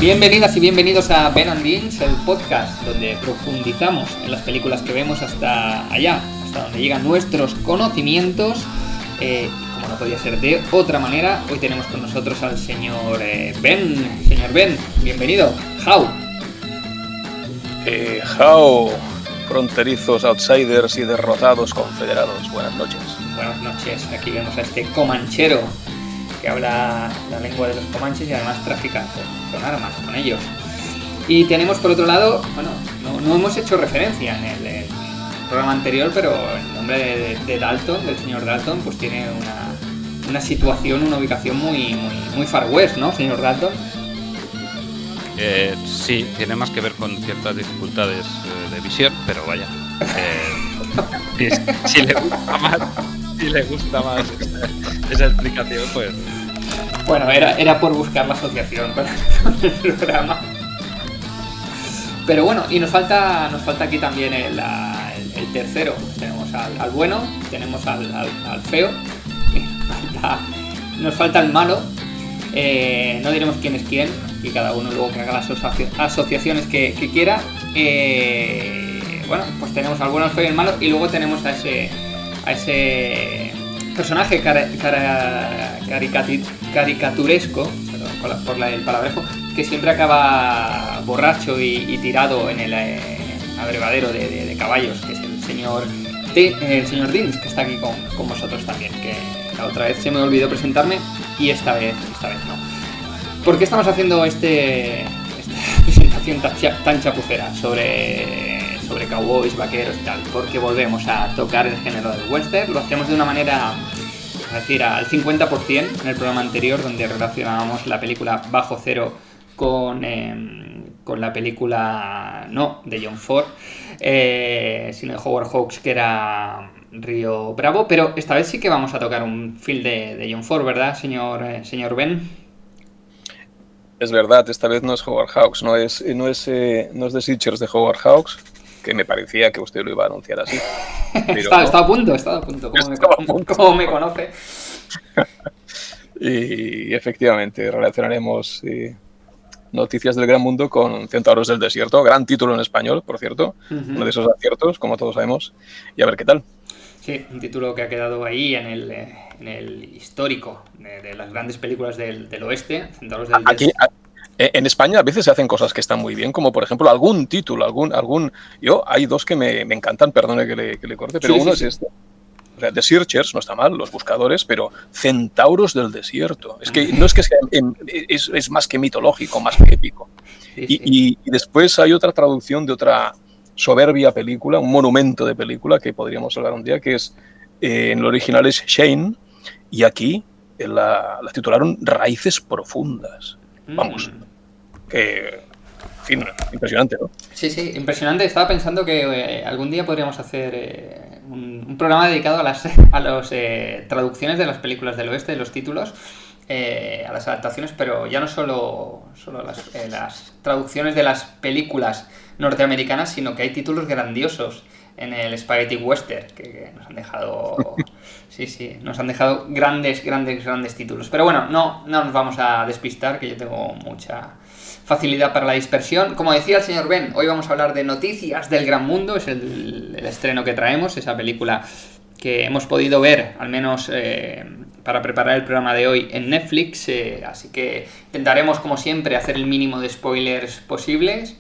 Bienvenidas y bienvenidos a Ben and Beans, el podcast donde profundizamos en las películas que vemos hasta allá, hasta donde llegan nuestros conocimientos. Como no podía ser de otra manera, hoy tenemos con nosotros al señor Ben. Señor Ben, bienvenido. How, fronterizos, outsiders y derrotados confederados. Buenas noches. Buenas noches. Aquí vemos a este comanchero que habla la lengua de los comanches y además trafica con armas, con ellos. Y tenemos por otro lado, bueno, no hemos hecho referencia en el programa anterior, pero el nombre de Dalton, del señor Dalton, pues tiene una situación, una ubicación muy Far West, ¿no, señor Dalton? Sí, tiene más que ver con ciertas dificultades de visión, pero vaya. Si le gusta más esa explicación, pues... Bueno, era por buscar la asociación con el programa. Pero bueno, y nos falta aquí también el tercero. Tenemos al bueno, tenemos al feo, nos falta el malo. No diremos quién es quién, y cada uno luego que haga las asociaciones que quiera. Bueno, pues tenemos al bueno, al feo y al malo, y luego tenemos a ese personaje caricaturesco, perdón por el palabrejo, que siempre acaba borracho y tirado en el abrevadero de caballos, que es el señor Dins, que está aquí con vosotros también, que la otra vez se me olvidó presentarme y esta vez no. ¿Por qué estamos haciendo esta presentación tan chapucera sobre cowboys, vaqueros y tal? Porque volvemos a tocar el género del western. Lo hacemos de una manera, es decir, al 50% en el programa anterior, donde relacionábamos la película Bajo Cero con la película, no de John Ford, sino de Howard Hawks, que era Río Bravo. Pero esta vez sí que vamos a tocar un film de John Ford, ¿verdad, señor Ben? Es verdad, esta vez no es Howard Hawks, no es The Searchers de Howard Hawks, que me parecía que usted lo iba a anunciar así. Estaba a punto. ¿Cómo me conoce? Y efectivamente, relacionaremos Noticias del Gran Mundo con Centauros del Desierto, gran título en español, por cierto, uno de esos aciertos, como todos sabemos, y a ver qué tal. Sí, un título que ha quedado ahí en el histórico de las grandes películas del oeste, Centauros del Desierto. En España a veces se hacen cosas que están muy bien, como por ejemplo algún título, hay dos que me encantan, perdone que le corte, pero uno es este. O sea, The Searchers no está mal, los buscadores, pero Centauros del Desierto. Es que no es que sea, es más que mitológico, más que épico. Y después hay otra traducción de otra soberbia película, un monumento de película que podríamos hablar un día, que es, en el original es Shane, y aquí la titularon Raíces Profundas. Vamos, que, en fin, impresionante, ¿no? Sí, impresionante. Estaba pensando que algún día podríamos hacer un programa dedicado a las traducciones de las películas del oeste, de los títulos, a las adaptaciones, pero ya no solo las traducciones de las películas norteamericanas, sino que hay títulos grandiosos en el Spaghetti Western que nos han dejado... Sí, nos han dejado grandes títulos. Pero bueno, no nos vamos a despistar, que yo tengo mucha facilidad para la dispersión. Como decía el señor Ben, hoy vamos a hablar de Noticias del Gran Mundo, es el estreno que traemos, esa película que hemos podido ver, al menos para preparar el programa de hoy, en Netflix, así que intentaremos, como siempre, hacer el mínimo de spoilers posibles.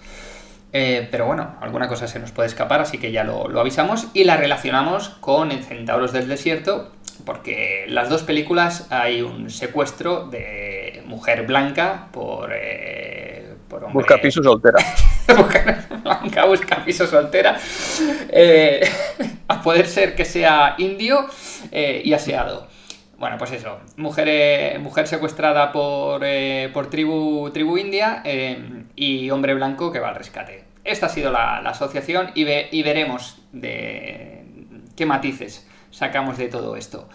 Pero bueno, alguna cosa se nos puede escapar, así que ya lo avisamos y la relacionamos con el Centauros del Desierto, porque en las dos películas hay un secuestro de mujer blanca por hombre... Busca piso soltera. Mujer blanca busca piso soltera. A poder ser que sea indio y aseado. Bueno, pues eso, mujer secuestrada por tribu india y hombre blanco que va al rescate. Esta ha sido la asociación y veremos de qué matices sacamos de todo esto.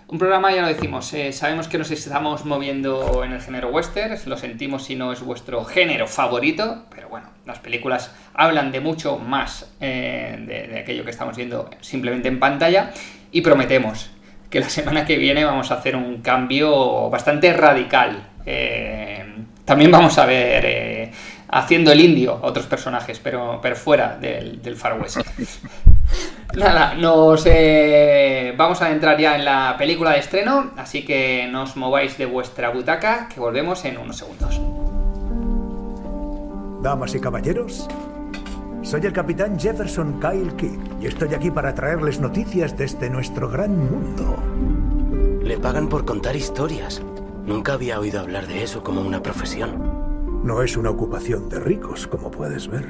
Un programa, ya lo decimos, sabemos que nos estamos moviendo en el género western, lo sentimos si no es vuestro género favorito, pero bueno, las películas hablan de mucho más de aquello que estamos viendo simplemente en pantalla, y prometemos que la semana que viene vamos a hacer un cambio bastante radical. También vamos a ver haciendo el indio a otros personajes, pero fuera del Far West. Nada, vamos a entrar ya en la película de estreno, así que no os mováis de vuestra butaca, que volvemos en unos segundos. Damas y caballeros, soy el capitán Jefferson Kyle Kidd y estoy aquí para traerles noticias desde nuestro gran mundo. Le pagan por contar historias. Nunca había oído hablar de eso como una profesión. No es una ocupación de ricos, como puedes ver.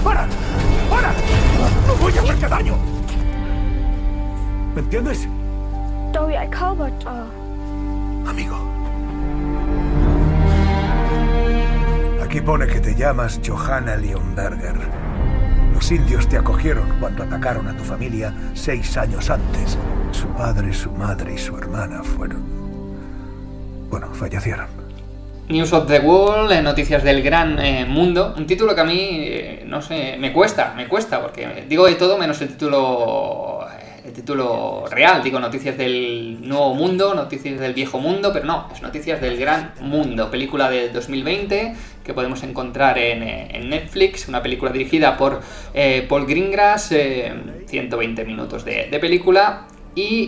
¡Para! ¡Para! ¡No voy a hacerte daño! ¿Me entiendes? Amigo. Aquí pone que te llamas Johanna Leonberger. Los indios te acogieron cuando atacaron a tu familia 6 años antes. Su padre, su madre y su hermana fallecieron. News of the World, noticias del gran mundo. Un título que a mí, no sé, me cuesta, porque digo de todo menos el título real. Digo noticias del nuevo mundo, noticias del viejo mundo, pero no, es noticias del gran mundo. Película del 2020 que podemos encontrar en Netflix, una película dirigida por Paul Greengrass, 120 minutos de película. Y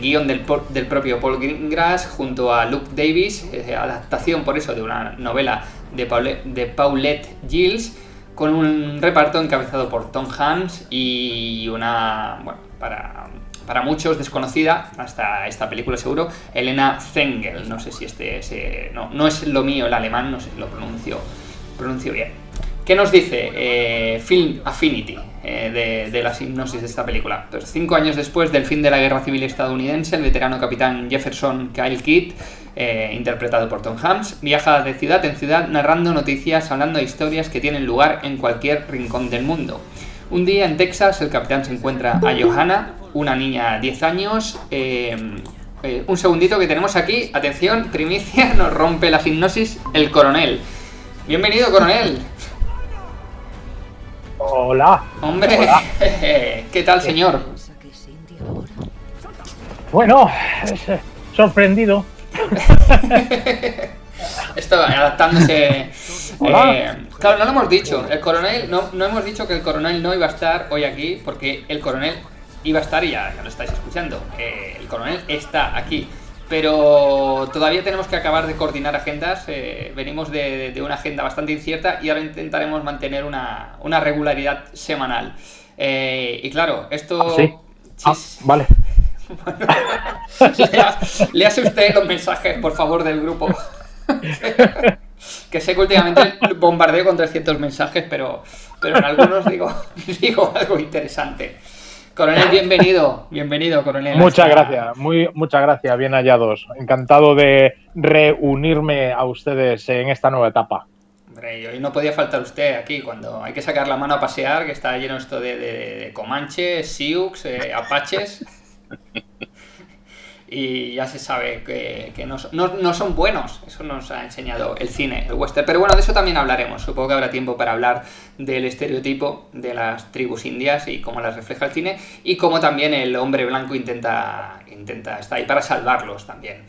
guión del propio Paul Greengrass junto a Luke Davis, adaptación por eso de una novela de Paulette Giles, con un reparto encabezado por Tom Hanks y una, bueno, para muchos desconocida, hasta esta película seguro, Elena Zengel. No sé si no es lo mío el alemán, no sé si lo pronuncio bien. ¿Qué nos dice Film Affinity de la sinopsis de esta película? Pues 5 años después del fin de la Guerra Civil estadounidense, el veterano capitán Jefferson Kyle Kidd, interpretado por Tom Hanks, viaja de ciudad en ciudad narrando noticias, hablando de historias que tienen lugar en cualquier rincón del mundo. Un día en Texas, el capitán se encuentra a Johanna, una niña de 10 años. Un segundito que tenemos aquí, atención, primicia, nos rompe la hipnosis el coronel. Bienvenido, coronel. Hola. Hombre, hola. ¿Qué tal, señor? Bueno, sorprendido. Esto adaptándose. Hola. Claro, no lo hemos dicho. El coronel, no hemos dicho que el coronel no iba a estar hoy aquí, porque el coronel iba a estar y ya lo estáis escuchando. El coronel está aquí. Pero todavía tenemos que acabar de coordinar agendas. Venimos de una agenda bastante incierta y ahora intentaremos mantener una regularidad semanal. Y claro, esto... ¿Sí? Vale. Bueno, léase usted los mensajes, por favor, del grupo. Que sé que últimamente bombardeo con 300 mensajes, pero en algunos digo algo interesante. Coronel, bienvenido, coronel. Muchas gracias, bien hallados. Encantado de reunirme a ustedes en esta nueva etapa. Hombre, hoy no podía faltar usted aquí, cuando hay que sacar la mano a pasear, que está lleno esto de comanches, sioux, apaches. Y ya se sabe que no son buenos. Eso nos ha enseñado el cine, el western. Pero bueno, de eso también hablaremos. Supongo que habrá tiempo para hablar del estereotipo de las tribus indias y cómo las refleja el cine. Y cómo también el hombre blanco intenta estar ahí para salvarlos también.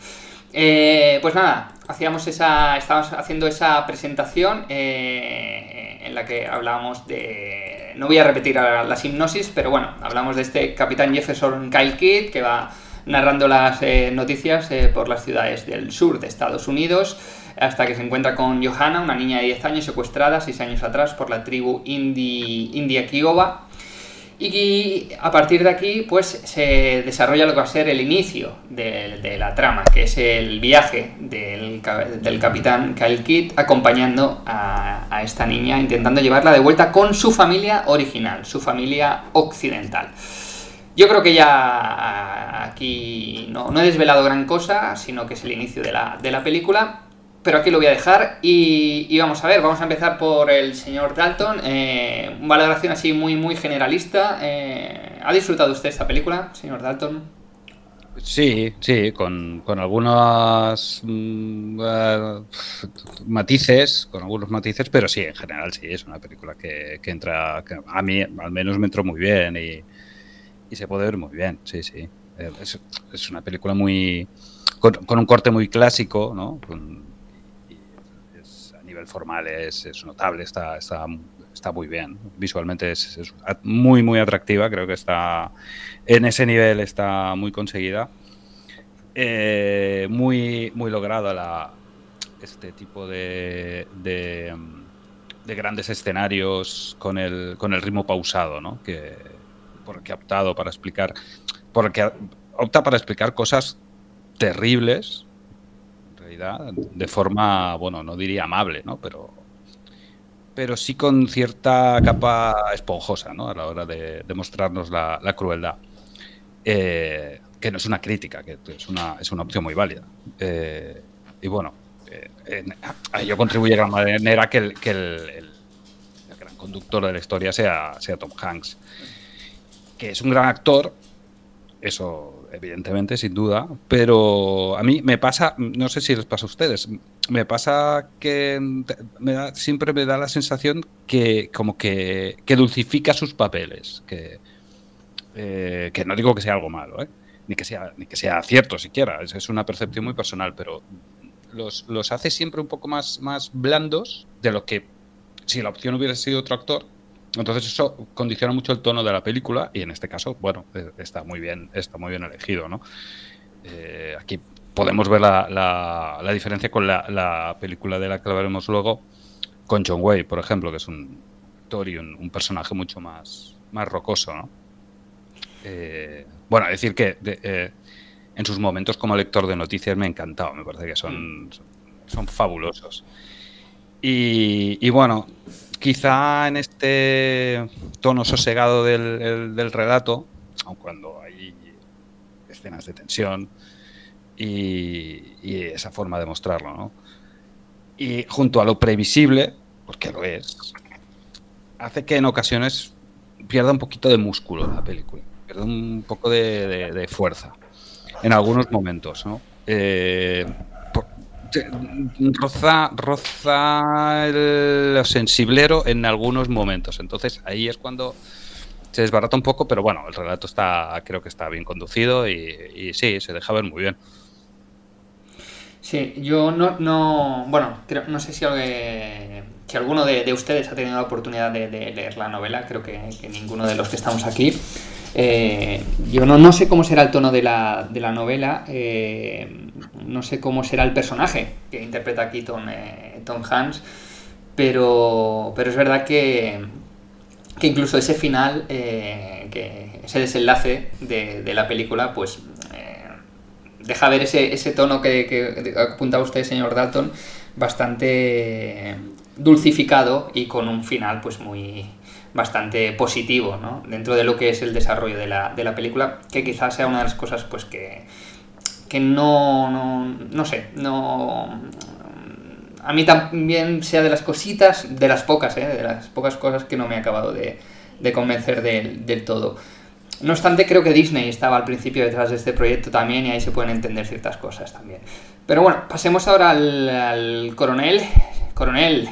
Pues nada, estábamos haciendo esa presentación en la que hablábamos de... No voy a repetir la hipnosis, pero bueno, hablamos de este capitán Jefferson Kyle Kidd que va narrando las noticias por las ciudades del sur de Estados Unidos, hasta que se encuentra con Johanna, una niña de 10 años secuestrada 6 años atrás por la tribu India Kiowa. Y a partir de aquí pues se desarrolla lo que va a ser el inicio de la trama, que es el viaje del capitán Kyle Kidd acompañando a esta niña, intentando llevarla de vuelta con su familia original, su familia occidental. Yo creo que ya aquí no he desvelado gran cosa, sino que es el inicio de la película, pero aquí lo voy a dejar y vamos a ver, vamos a empezar por el señor Dalton. Una valoración así muy generalista. ¿Ha disfrutado usted esta película, señor Dalton? Sí, con algunos matices, pero sí, en general sí, es una película que entra, que a mí al menos me entró muy bien y se puede ver muy bien, sí. Es una película muy con un corte muy clásico, ¿no? A nivel formal es notable, está muy bien. Visualmente es muy, muy atractiva. Creo que está en ese nivel, está muy conseguida. Muy, muy lograda este tipo de grandes escenarios con el ritmo pausado, ¿no? Porque ha optado para explicar, opta para explicar cosas terribles, en realidad, de forma, bueno, no diría amable, ¿no? Pero sí con cierta capa esponjosa, ¿no? A la hora de mostrarnos la crueldad. Que no es una crítica, que es una opción muy válida. Y bueno, a ello contribuye de gran manera que el gran conductor de la historia sea Tom Hanks, que es un gran actor, eso evidentemente, sin duda, pero a mí me pasa, no sé si les pasa a ustedes, me pasa que siempre me da la sensación que como que dulcifica sus papeles, que no digo que sea algo malo, ni que sea cierto siquiera, es una percepción muy personal, pero los hace siempre un poco más blandos de lo que si la opción hubiera sido otro actor. Entonces eso condiciona mucho el tono de la película y en este caso, bueno, está muy bien elegido, ¿no? Aquí podemos ver la diferencia con la película de la que hablaremos luego, con John Wayne, por ejemplo, que es un actor y un personaje mucho más rocoso, ¿no? Bueno, decir que en sus momentos como lector de noticias me ha encantado, me parece que son fabulosos. Y bueno, quizá en este tono sosegado del relato, aun cuando hay escenas de tensión y esa forma de mostrarlo, ¿no? Y junto a lo previsible, porque lo es, hace que en ocasiones pierda un poquito de músculo la película, pierde un poco de fuerza en algunos momentos, ¿no? Roza lo sensiblero en algunos momentos. Entonces ahí es cuando se desbarata un poco, pero bueno, el relato creo que está bien conducido y sí, se deja ver muy bien. Sí, yo bueno, no sé si alguno de ustedes ha tenido la oportunidad de leer la novela, creo que ninguno de los que estamos aquí. Yo no sé cómo será el tono de la novela, no sé cómo será el personaje que interpreta aquí Tom Hanks, pero es verdad que incluso ese final, que ese desenlace de la película, pues deja ver ese tono que apuntaba usted, señor Dalton, bastante dulcificado y con un final pues bastante positivo, ¿no? Dentro de lo que es el desarrollo de la película, que quizás sea una de las cosas pues que no sé, a mí también sea de las cositas, de las pocas cosas que no me ha acabado de convencer del todo. No obstante, creo que Disney estaba al principio detrás de este proyecto también y ahí se pueden entender ciertas cosas también. Pero bueno, pasemos ahora al coronel. Coronel,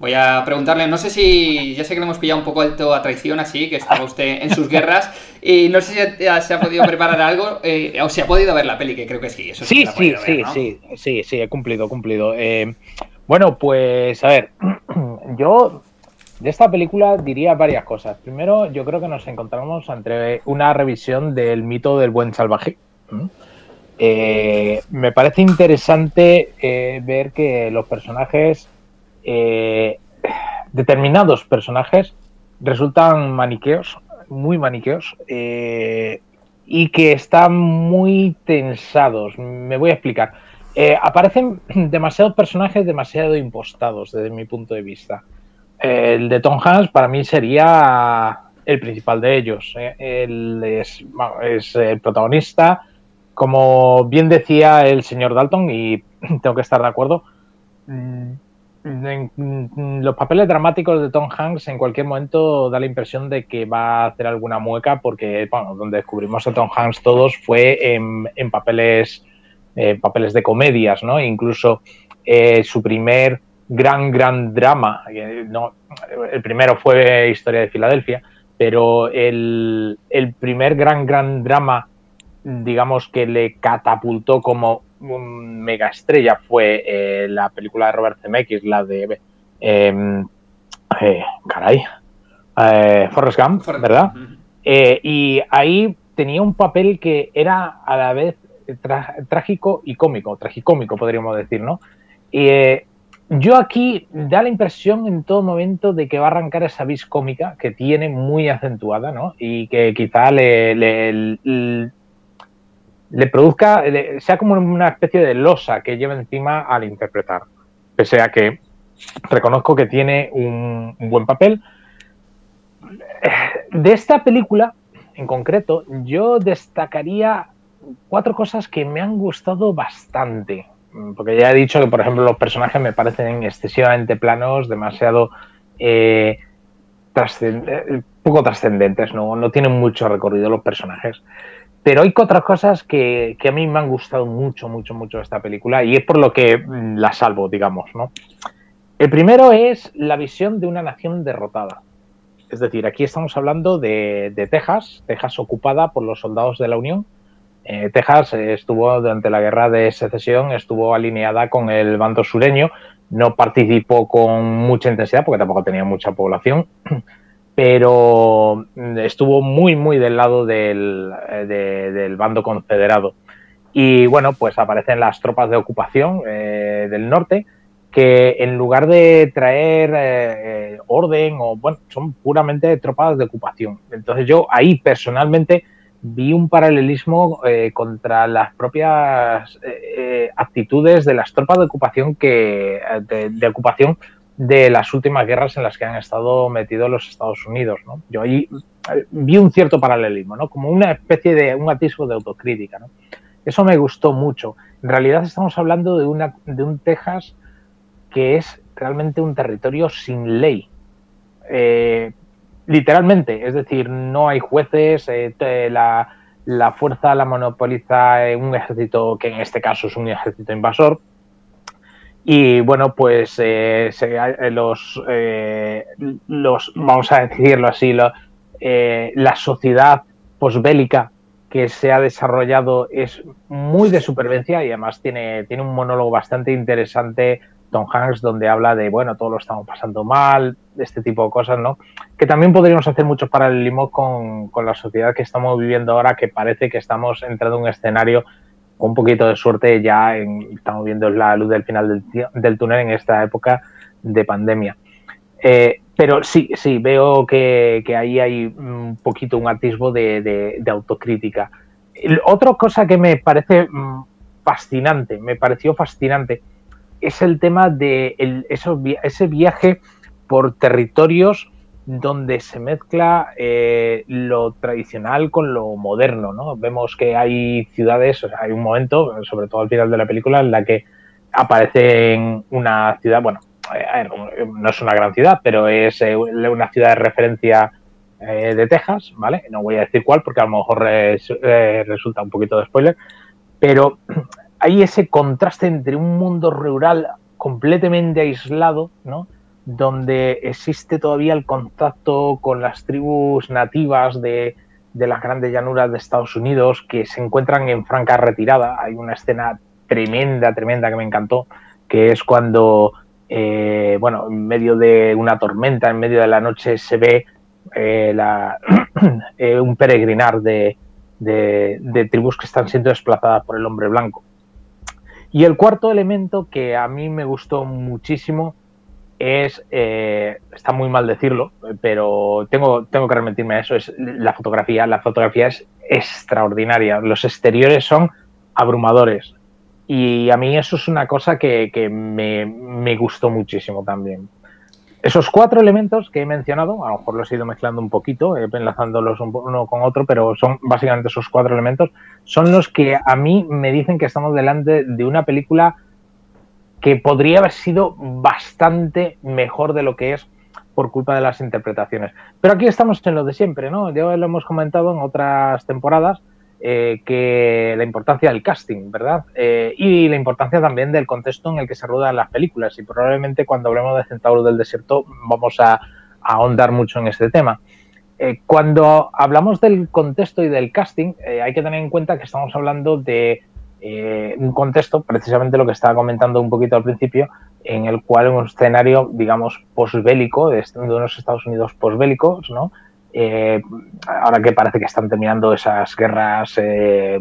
voy a preguntarle, no sé si, ya sé que le hemos pillado un poco alto a traición así, que estaba usted en sus guerras, y no sé si se ha podido preparar algo, o si ha podido ver la peli, que creo que sí. Eso sí, sí, he cumplido. Bueno, pues a ver, yo de esta película diría varias cosas. Primero, yo creo que nos encontramos ante una revisión del mito del buen salvaje. Me parece interesante ver que los personajes, determinados personajes, resultan maniqueos, muy maniqueos, y que están muy tensados. Me voy a explicar. Aparecen demasiados personajes demasiado impostados desde mi punto de vista. El de Tom Hanks para mí sería el principal de ellos. Él es el protagonista. Como bien decía el señor Dalton, y tengo que estar de acuerdo, los papeles dramáticos de Tom Hanks en cualquier momento da la impresión de que va a hacer alguna mueca, porque bueno, donde descubrimos a Tom Hanks todos fue en papeles de comedias, ¿no? Incluso su primer gran drama, el primero fue Historia de Filadelfia, pero el primer gran drama digamos que le catapultó como un mega estrella fue la película de Robert Zemeckis, la de Forrest Gump, ¿verdad? Y ahí tenía un papel que era a la vez trágico y cómico, tragicómico podríamos decir, ¿no? Yo aquí da la impresión en todo momento de que va a arrancar esa vis cómica que tiene muy acentuada, ¿no? Y que quizá le produzca, sea como una especie de losa que lleva encima al interpretar. Pese a que reconozco que tiene un buen papel. De esta película, en concreto, yo destacaría 4 cosas que me han gustado bastante. Porque ya he dicho que, por ejemplo, los personajes me parecen excesivamente planos, demasiado poco trascendentes, no tienen mucho recorrido los personajes. Pero hay otras cosas que a mí me han gustado mucho de esta película y es por lo que la salvo, digamos, ¿no? El primero es la visión de una nación derrotada. Es decir, aquí estamos hablando de Texas ocupada por los soldados de la Unión. Texas estuvo durante la guerra de secesión, estuvo alineada con el bando sureño, no participó con mucha intensidad porque tampoco tenía mucha población, pero estuvo muy del lado del bando confederado. Y bueno, pues aparecen las tropas de ocupación del norte, que en lugar de traer orden, son puramente tropas de ocupación. Entonces yo ahí personalmente vi un paralelismo contra las propias actitudes de las tropas de ocupación de ocupación de las últimas guerras en las que han estado metidos los Estados Unidos, ¿no? Yo ahí vi un cierto paralelismo, ¿no? Como una especie de un atisbo de autocrítica, ¿no? Eso me gustó mucho. En realidad estamos hablando de un Texas que es realmente un territorio sin ley. Literalmente, es decir, no hay jueces, la fuerza la monopoliza un ejército que en este caso es un ejército invasor. Y bueno, pues vamos a decirlo así, la sociedad posbélica que se ha desarrollado es muy de supervivencia y además tiene un monólogo bastante interesante, Tom Hanks, donde habla de, bueno, todos lo estamos pasando mal, este tipo de cosas, ¿no? Que también podríamos hacer muchos paralelismos con la sociedad que estamos viviendo ahora, que parece que estamos entrando en un escenario con un poquito de suerte ya estamos viendo la luz del final del túnel en esta época de pandemia. Pero sí, veo que ahí hay un poquito un atisbo de autocrítica. Otra cosa que me pareció fascinante, es el tema de ese viaje por territorios donde se mezcla lo tradicional con lo moderno, ¿no? Vemos que hay ciudades, hay un momento, sobre todo al final de la película, en la que aparece en una ciudad, bueno, no es una gran ciudad, pero es una ciudad de referencia de Texas, ¿vale? No voy a decir cuál porque a lo mejor resulta un poquito de spoiler, pero hay ese contraste entre un mundo rural completamente aislado, ¿no? Donde existe todavía el contacto con las tribus nativas de las grandes llanuras de Estados Unidos que se encuentran en franca retirada. Hay una escena tremenda que me encantó, que es cuando, en medio de una tormenta, en medio de la noche, se ve un peregrinar de tribus que están siendo desplazadas por el hombre blanco. Y el cuarto elemento que a mí me gustó muchísimo es, está muy mal decirlo, pero tengo que remitirme a eso, es la fotografía. La fotografía es extraordinaria, los exteriores son abrumadores y a mí eso es una cosa que me gustó muchísimo también. Esos 4 elementos que he mencionado, a lo mejor los he ido mezclando un poquito, enlazándolos uno con otro, pero son básicamente esos 4 elementos, son los que a mí me dicen que estamos delante de una película que podría haber sido bastante mejor de lo que es por culpa de las interpretaciones. Pero aquí estamos en lo de siempre, ¿no? Ya lo hemos comentado en otras temporadas, que la importancia del casting, ¿verdad? Y la importancia también del contexto en el que se ruedan las películas. Y probablemente cuando hablemos de Centauro del Desierto vamos a ahondar mucho en este tema. Cuando hablamos del contexto y del casting, hay que tener en cuenta que estamos hablando de un contexto, precisamente lo que estaba comentando un poquito al principio, en el cual un escenario, digamos, posbélico, de unos Estados Unidos posbélicos, ¿no? Ahora que parece que están terminando esas guerras,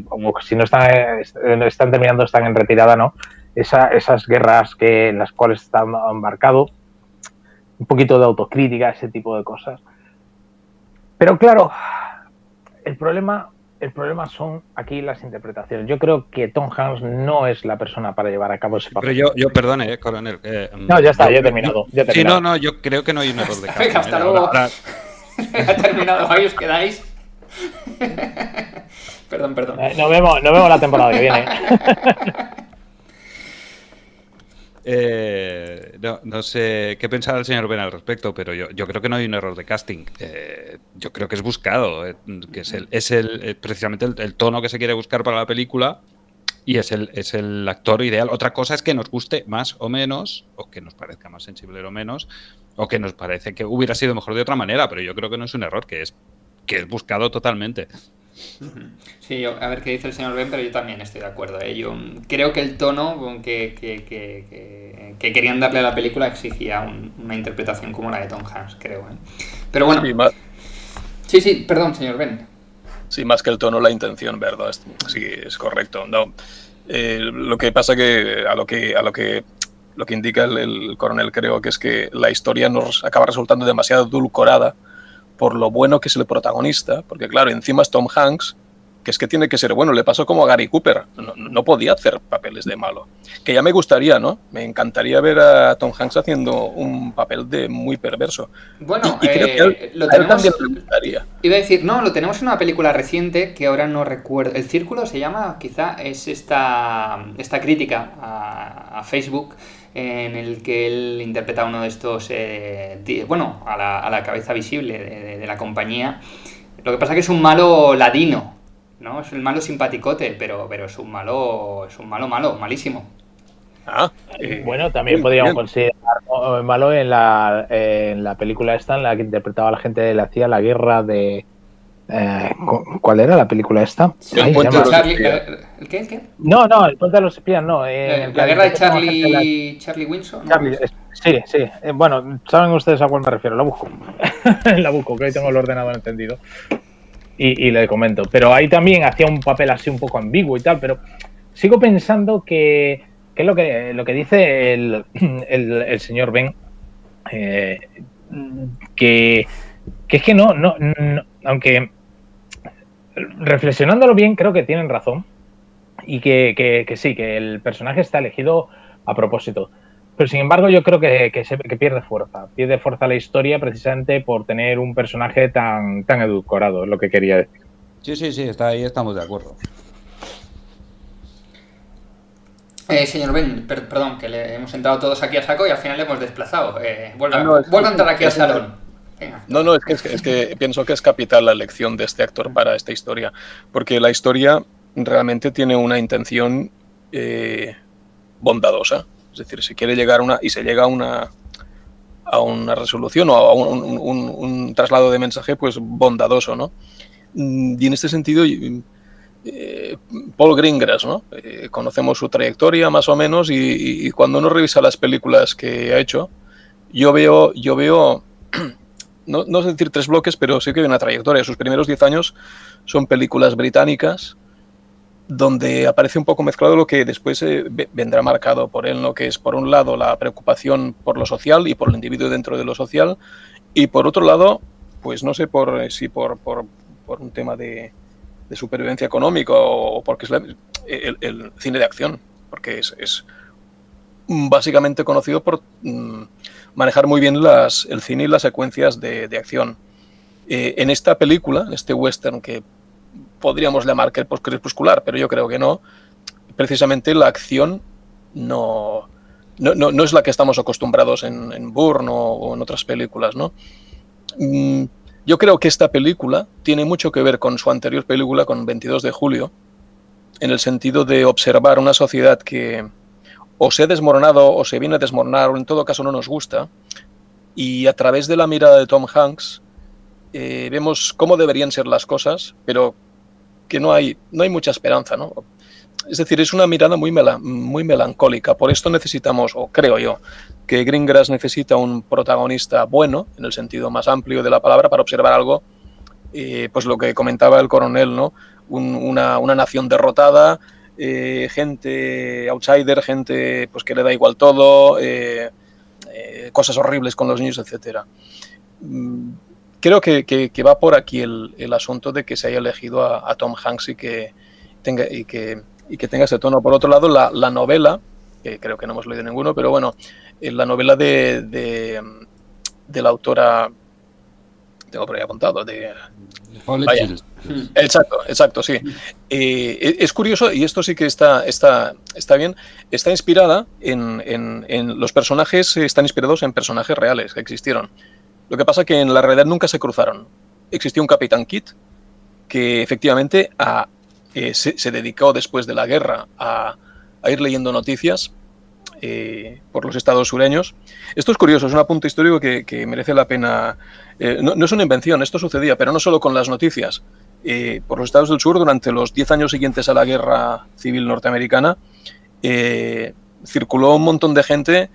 o si no están terminando, están en retirada, ¿no? Esas guerras en las cuales está embarcado, un poquito de autocrítica, ese tipo de cosas. Pero claro, el problema son aquí las interpretaciones. Yo creo que Tom Hanks no es la persona para llevar a cabo ese papel. Pero yo perdone, coronel. No, ya está, yo he terminado. Sí, no, yo creo que no hay un error de casting. Venga, hasta luego. Ha terminado, ahí os quedáis. Perdón. Nos vemos la temporada que viene. No sé qué pensará el señor Ben al respecto, pero yo creo que no hay un error de casting. Yo creo que es buscado, que es precisamente el tono que se quiere buscar para la película y es el actor ideal. Otra cosa es que nos guste más o menos, o que nos parezca más sensible o menos, o que nos parece que hubiera sido mejor de otra manera, pero yo creo que no es un error, que es buscado totalmente. Sí, a ver qué dice el señor Ben, pero yo también estoy de acuerdo. Yo creo que el tono que querían darle a la película exigía una interpretación como la de Tom Hanks, creo. Pero bueno. Sí, perdón, señor Ben. Sí, más que el tono, la intención, ¿verdad? Sí, es correcto. No, lo que pasa que lo que indica el coronel, creo que es que la historia nos acaba resultando demasiado edulcorada por lo bueno que es el protagonista, porque claro, encima es Tom Hanks, que es que tiene que ser bueno. Le pasó como a Gary Cooper, no podía hacer papeles de malo. Que ya me gustaría, ¿no? Me encantaría ver a Tom Hanks haciendo un papel de muy perverso. Bueno, y creo que lo tenemos, también me gustaría. Iba a decir, no, lo tenemos en una película reciente que ahora no recuerdo. El Círculo se llama, quizá es esta crítica a Facebook, en el que él interpreta a uno de estos, a la cabeza visible de la compañía. Lo que pasa es que es un malo ladino, ¿no? Es un malo simpaticote, pero es un malo malísimo. Bueno, también podríamos considerar malo en la película esta en la que interpretaba a la gente de la CIA, la guerra de... ¿Cuál era la película esta? Sí, el puente de Charlie. ¿El qué? No, el puente de los espías, no. La guerra de Charlie Winston. Charlie, sí. Bueno, saben ustedes a cuál me refiero. La busco. La busco, que hoy tengo el ordenador encendido. Y le comento. Pero ahí también hacía un papel así un poco ambiguo y tal, pero sigo pensando que es lo que dice el señor Ben, que es que no, aunque reflexionándolo bien, creo que tienen razón y que sí, que el personaje está elegido a propósito. Pero sin embargo yo creo que pierde fuerza la historia precisamente por tener un personaje tan edulcorado, es lo que quería decir. Sí, ahí estamos de acuerdo. Señor Ben, perdón, que le hemos entrado todos aquí a saco y al final le hemos desplazado. Vuelva a entrar aquí al salón. Venga. No, es que pienso que es capital la elección de este actor para esta historia, porque la historia realmente tiene una intención bondadosa. Es decir, se quiere llegar se llega a una resolución o a un traslado de mensaje pues bondadoso, ¿no? Y en este sentido, Paul Greengrass, ¿no? Conocemos su trayectoria más o menos y cuando uno revisa las películas que ha hecho, yo veo no sé decir 3 bloques, pero sí que hay una trayectoria. Sus primeros 10 años son películas británicas donde aparece un poco mezclado lo que después vendrá marcado por él, ¿no? Que es por un lado la preocupación por lo social y por el individuo dentro de lo social, y por otro lado, pues no sé si por un tema de supervivencia económica o porque es el cine de acción, porque es básicamente conocido por manejar muy bien el cine y las secuencias de acción. En esta película, en este western que podríamos llamar crepuscular, pero yo creo que no, precisamente la acción no es la que estamos acostumbrados en Bourne o en otras películas, ¿no? Yo creo que esta película tiene mucho que ver con su anterior película, con 22 de julio, en el sentido de observar una sociedad que o se ha desmoronado o se viene a desmoronar o en todo caso no nos gusta, y a través de la mirada de Tom Hanks vemos cómo deberían ser las cosas, pero que no hay mucha esperanza, ¿no? Es decir, es una mirada muy melancólica. Por esto necesitamos, o creo yo, que Greengrass necesita un protagonista bueno, en el sentido más amplio de la palabra, para observar algo, pues lo que comentaba el coronel, ¿no? Una nación derrotada, gente outsider, gente pues que le da igual todo, cosas horribles con los niños, etcétera. Creo que va por aquí el asunto de que se haya elegido a Tom Hanks y que tenga ese tono. Por otro lado, la novela, que creo que no hemos leído ninguno, pero bueno, la novela de la autora, tengo por ahí apuntado, Exacto, sí. Es curioso, y esto sí que está bien, está inspirada en los personajes, están inspirados en personajes reales que existieron. Lo que pasa es que en la realidad nunca se cruzaron. Existió un Capitán Kidd que efectivamente se dedicó después de la guerra a ir leyendo noticias por los estados sureños. Esto es curioso, es un apunte histórico que merece la pena. No es una invención, esto sucedía, pero no solo con las noticias. Por los estados del sur, durante los 10 años siguientes a la guerra civil norteamericana, circuló un montón de gente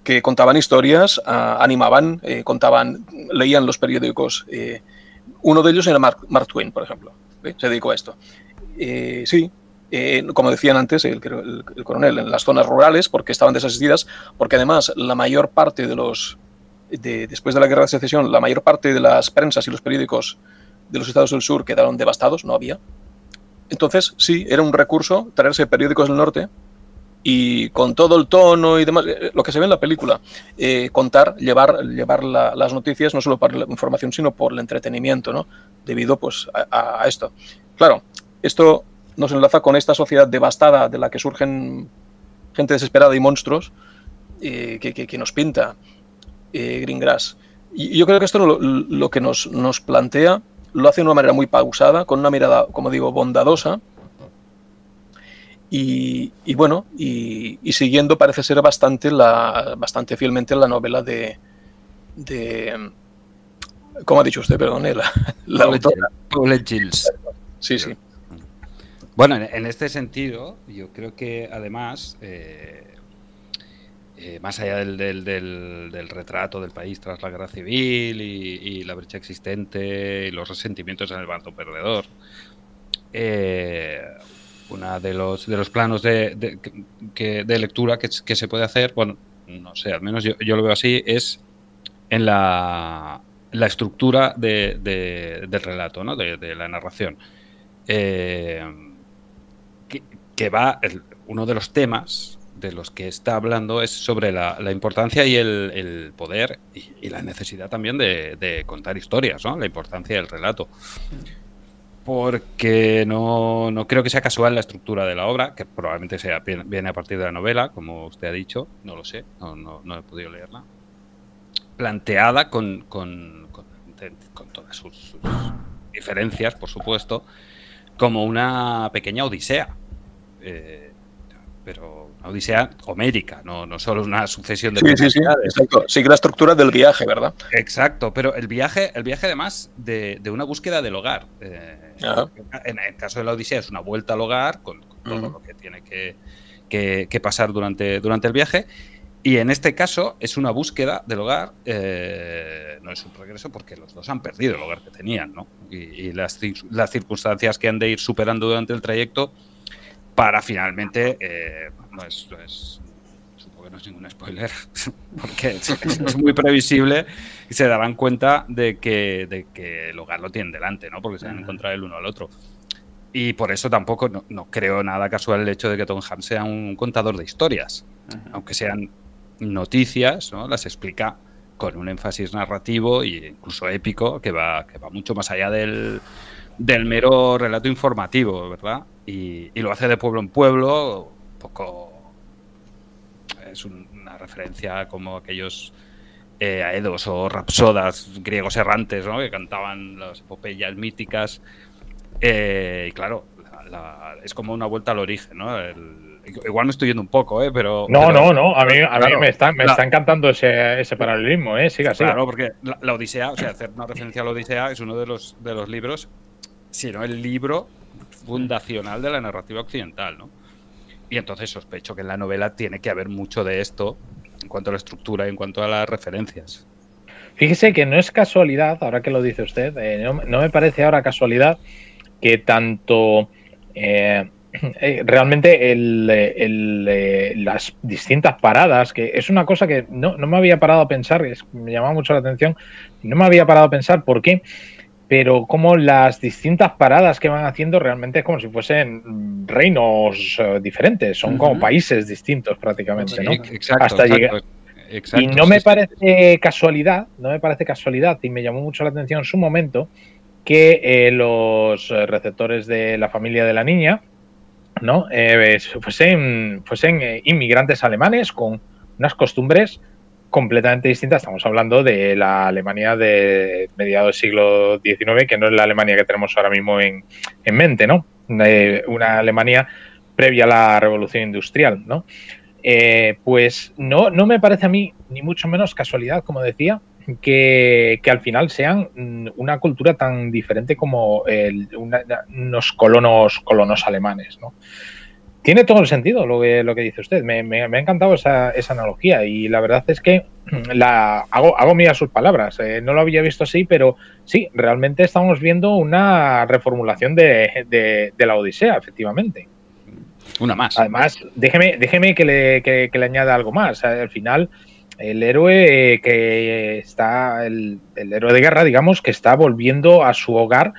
que contaban historias, animaban, leían los periódicos. Uno de ellos era Mark Twain, por ejemplo. Se dedicó a esto. Sí, como decían antes el coronel, en las zonas rurales, porque estaban desasistidas, porque además la mayor parte después de la guerra de secesión, la mayor parte de las prensas y los periódicos de los estados del sur quedaron devastados, no había. Entonces, sí, era un recurso traerse periódicos del norte y con todo el tono y demás, lo que se ve en la película, llevar las noticias no solo para la información, sino por el entretenimiento, ¿no? Debido pues a esto. Claro, esto nos enlaza con esta sociedad devastada de la que surgen gente desesperada y monstruos que nos pinta Greengrass. Y yo creo que esto lo que nos plantea lo hace de una manera muy pausada, con una mirada, como digo, bondadosa, y bueno, y siguiendo parece ser bastante fielmente la novela de ¿cómo ha dicho usted? Perdón, la autora. Paulette Giles. Sí, sí. Bueno, en este sentido, yo creo que además, más allá del retrato del país tras la guerra civil y la brecha existente y los resentimientos en el bando perdedor, uno de los planos de lectura que se puede hacer, bueno, no sé, al menos yo lo veo así, es en la estructura del relato, ¿no? de la narración. Que va, uno de los temas de los que está hablando es sobre la importancia y el poder y la necesidad también de contar historias, ¿no? La importancia del relato. Porque no creo que sea casual la estructura de la obra, que probablemente viene a partir de la novela, como usted ha dicho, no lo sé, no he podido leerla. Planteada con todas sus diferencias, por supuesto, como una pequeña odisea. Pero una odisea homérica, no solo una sucesión de Sí, exacto. Sigue la estructura del viaje, ¿verdad? Exacto, pero el viaje además de una búsqueda del hogar. En el caso de la odisea es una vuelta al hogar con todo lo que tiene que pasar durante el viaje, y en este caso es una búsqueda del hogar, no es un regreso porque los dos han perdido el hogar que tenían, ¿no? Y las circunstancias que han de ir superando durante el trayecto para finalmente, supongo que no es ningún spoiler, porque es muy previsible y se darán cuenta de que el hogar lo tienen delante, ¿no? Porque se van a encontrar el uno al otro. Y por eso tampoco no creo nada casual el hecho de que Tom Hanks sea un contador de historias, aunque sean noticias, ¿no? Las explica con un énfasis narrativo e incluso épico que va mucho más allá del mero relato informativo, ¿verdad? Y lo hace de pueblo en pueblo, un poco es una referencia como aquellos aedos o rapsodas griegos errantes, ¿no? Que cantaban las epopeyas míticas, y claro, es como una vuelta al origen, ¿no? igual me estoy yendo un poco, pero... No, a mí claro, me está encantando ese paralelismo, siga. Claro, porque la Odisea, o sea, hacer una referencia a la Odisea es uno de los libros, si no el libro fundacional de la narrativa occidental, ¿no? Y entonces sospecho que en la novela tiene que haber mucho de esto en cuanto a la estructura y en cuanto a las referencias. Fíjese que no es casualidad, ahora que lo dice usted, no me parece ahora casualidad que tanto realmente las distintas paradas, que es una cosa que no me había parado a pensar, me llamaba mucho la atención, no me había parado a pensar por qué, pero como las distintas paradas que van haciendo realmente es como si fuesen reinos diferentes, son como países distintos prácticamente, ¿no? Exacto, hasta llegar. Exacto, y no me parece casualidad, y me llamó mucho la atención en su momento que los receptores de la familia de la niña, ¿no? fuesen inmigrantes alemanes con unas costumbres completamente distintas. Estamos hablando de la Alemania de mediados del siglo XIX, que no es la Alemania que tenemos ahora mismo en mente, ¿no? Una Alemania previa a la Revolución Industrial, ¿no? Pues no me parece a mí, ni mucho menos casualidad, como decía, que al final sean una cultura tan diferente como unos colonos alemanes, ¿no? Tiene todo el sentido lo que dice usted. Me ha encantado esa analogía y la verdad es que hago mía sus palabras. No lo había visto así, pero sí, realmente estamos viendo una reformulación de la Odisea, efectivamente. Una más. Además, déjeme que le añada algo más. Al final, el héroe el héroe de guerra, digamos, que está volviendo a su hogar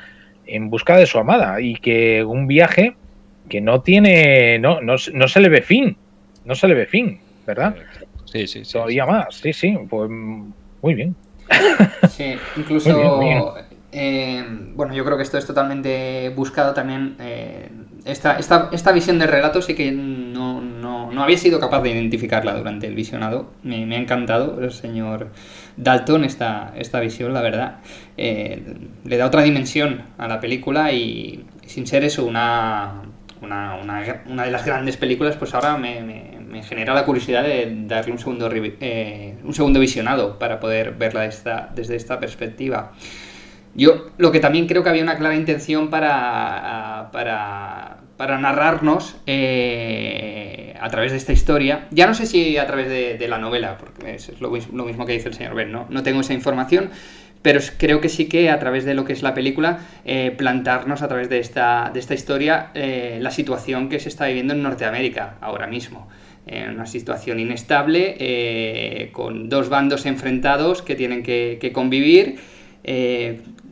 en busca de su amada y que un viaje que no se le ve fin, ¿verdad? Sí. Todavía más, sí, pues muy bien. Sí, incluso, muy bien. Bueno, yo creo que esto es totalmente buscado también. Esta visión del relato sí que no había sido capaz de identificarla durante el visionado. Me ha encantado el señor Dalton esta visión, la verdad. Le da otra dimensión a la película y sin ser eso una de las grandes películas, pues ahora me genera la curiosidad de darle un segundo visionado para poder verla desde esta perspectiva. Yo lo que también creo que había una clara intención para narrarnos a través de esta historia, ya no sé si a través de la novela, porque es lo mismo que dice el señor Ben, no tengo esa información, pero creo que sí que a través de lo que es la película, plantarnos a través de esta historia la situación que se está viviendo en Norteamérica ahora mismo. Una situación inestable, con dos bandos enfrentados que tienen que convivir,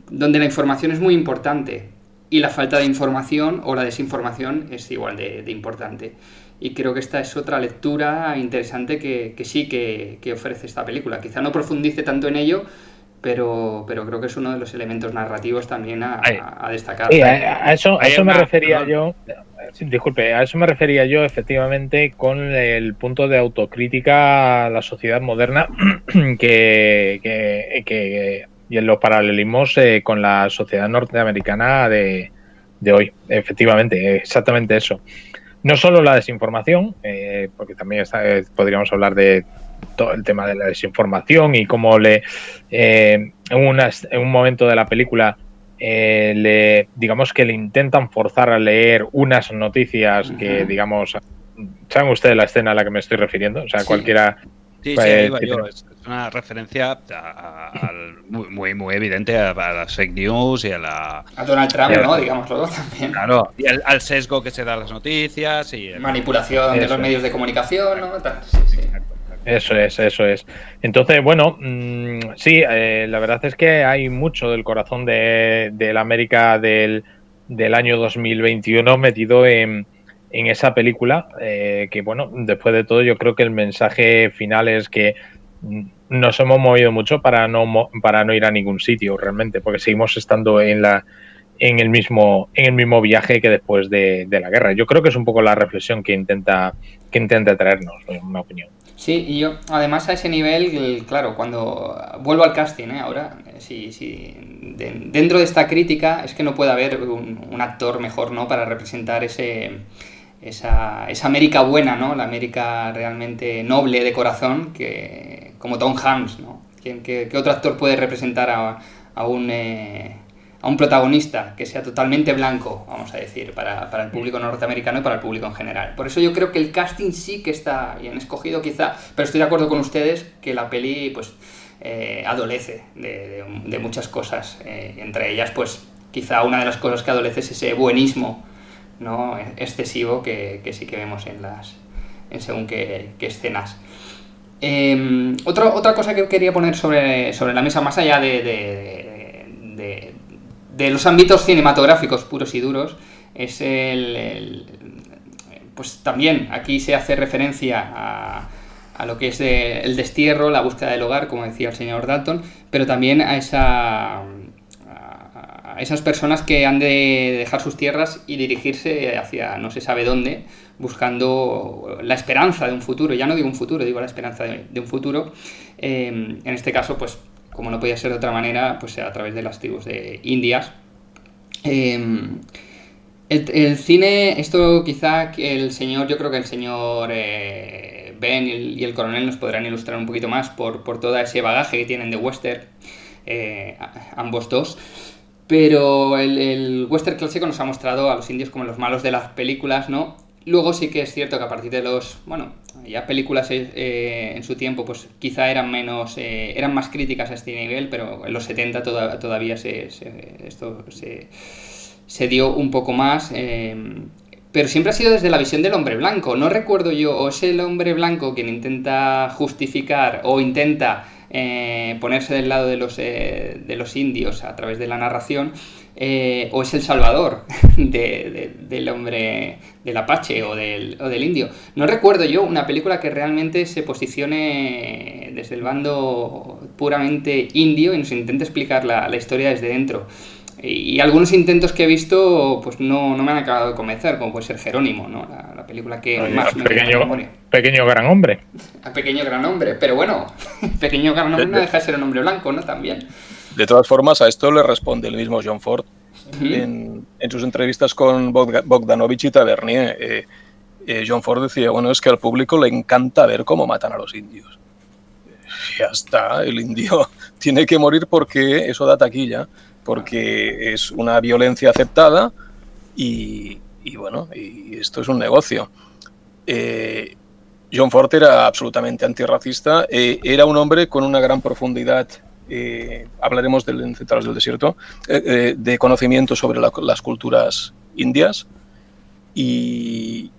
donde la información es muy importante y la falta de información o la desinformación es igual de importante. Y creo que esta es otra lectura interesante que sí que ofrece esta película. Quizá no profundice tanto en ello, pero creo que es uno de los elementos narrativos también a destacar. Sí, a eso me refería yo. Disculpe, a eso me refería yo efectivamente con el punto de autocrítica a la sociedad moderna y en los paralelismos con la sociedad norteamericana de hoy. Efectivamente, exactamente eso. No solo la desinformación, porque también podríamos hablar de todo el tema de la desinformación y cómo en un momento de la película digamos que le intentan forzar a leer unas noticias que, digamos, ¿saben ustedes la escena a la que me estoy refiriendo? O sea, cualquiera... Sí, ahí va yo. Es una referencia muy evidente a las fake news y a Donald Trump, ¿no? Digámoslo también. Claro, y al sesgo que se da a las noticias y... manipulación de los medios de comunicación, ¿no? Sí. Eso es. Entonces, bueno, sí, la verdad es que hay mucho del corazón de la América del año 2021 metido en esa película, que bueno, después de todo yo creo que el mensaje final es que nos hemos movido mucho para no ir a ningún sitio realmente, porque seguimos estando en el mismo viaje que después de la guerra. Yo creo que es un poco la reflexión que intenta traernos, en una opinión. Sí, y yo, además a ese nivel, claro, cuando vuelvo al casting, ahora, dentro de esta crítica es que no puede haber un actor mejor, ¿no?, para representar ese esa América buena, ¿no? La América realmente noble de corazón, que como Tom Hanks, ¿no? ¿Qué otro actor puede representar a un protagonista que sea totalmente blanco, vamos a decir, para el público norteamericano y para el público en general? Por eso yo creo que el casting sí que está bien escogido, quizá, pero estoy de acuerdo con ustedes que la peli pues adolece de muchas cosas, entre ellas pues quizá una de las cosas que adolece es ese buenismo, ¿no? Excesivo que sí que vemos en según qué escenas. Otra cosa que quería poner sobre la mesa, más allá de los ámbitos cinematográficos puros y duros, es pues también aquí se hace referencia a lo que es el destierro, la búsqueda del hogar, como decía el señor Dalton, pero también a esas personas que han de dejar sus tierras y dirigirse hacia no se sabe dónde, buscando la esperanza de un futuro. Ya no digo un futuro, digo la esperanza de un futuro. En este caso, pues como no podía ser de otra manera, pues a través de las tribus de indias. El cine, esto quizá yo creo que el señor Ben y el coronel nos podrán ilustrar un poquito más por todo ese bagaje que tienen de western, ambos dos. Pero el western clásico nos ha mostrado a los indios como los malos de las películas, ¿no? Luego sí que es cierto que a partir de ya películas en su tiempo, pues quizá eran más críticas a este nivel, pero en los 70 todavía esto se dio un poco más. Pero siempre ha sido desde la visión del hombre blanco. No recuerdo yo, o es el hombre blanco quien intenta justificar o intenta ponerse del lado de los indios a través de la narración, o es el salvador del hombre, del apache o del indio. No recuerdo yo una película que realmente se posicione desde el bando puramente indio y nos intente explicar la historia desde dentro. Y algunos intentos que he visto pues no me han acabado de convencer, como puede ser Jerónimo, ¿no? La película que más me viene a la memoria. Pequeño gran hombre. Pequeño gran hombre, pero bueno, Pequeño gran hombre no deja de ser un hombre blanco, ¿no? También. De todas formas, a esto le responde el mismo John Ford en sus entrevistas con Bogdanovich y Tavernier. John Ford decía, bueno, es que al público le encanta ver cómo matan a los indios. Ya está, el indio tiene que morir porque eso da taquilla, porque es una violencia aceptada y bueno, y esto es un negocio. John Ford era absolutamente antirracista, era un hombre con una gran profundidad, hablaremos en Centrales del Desierto, de conocimiento sobre las culturas indias y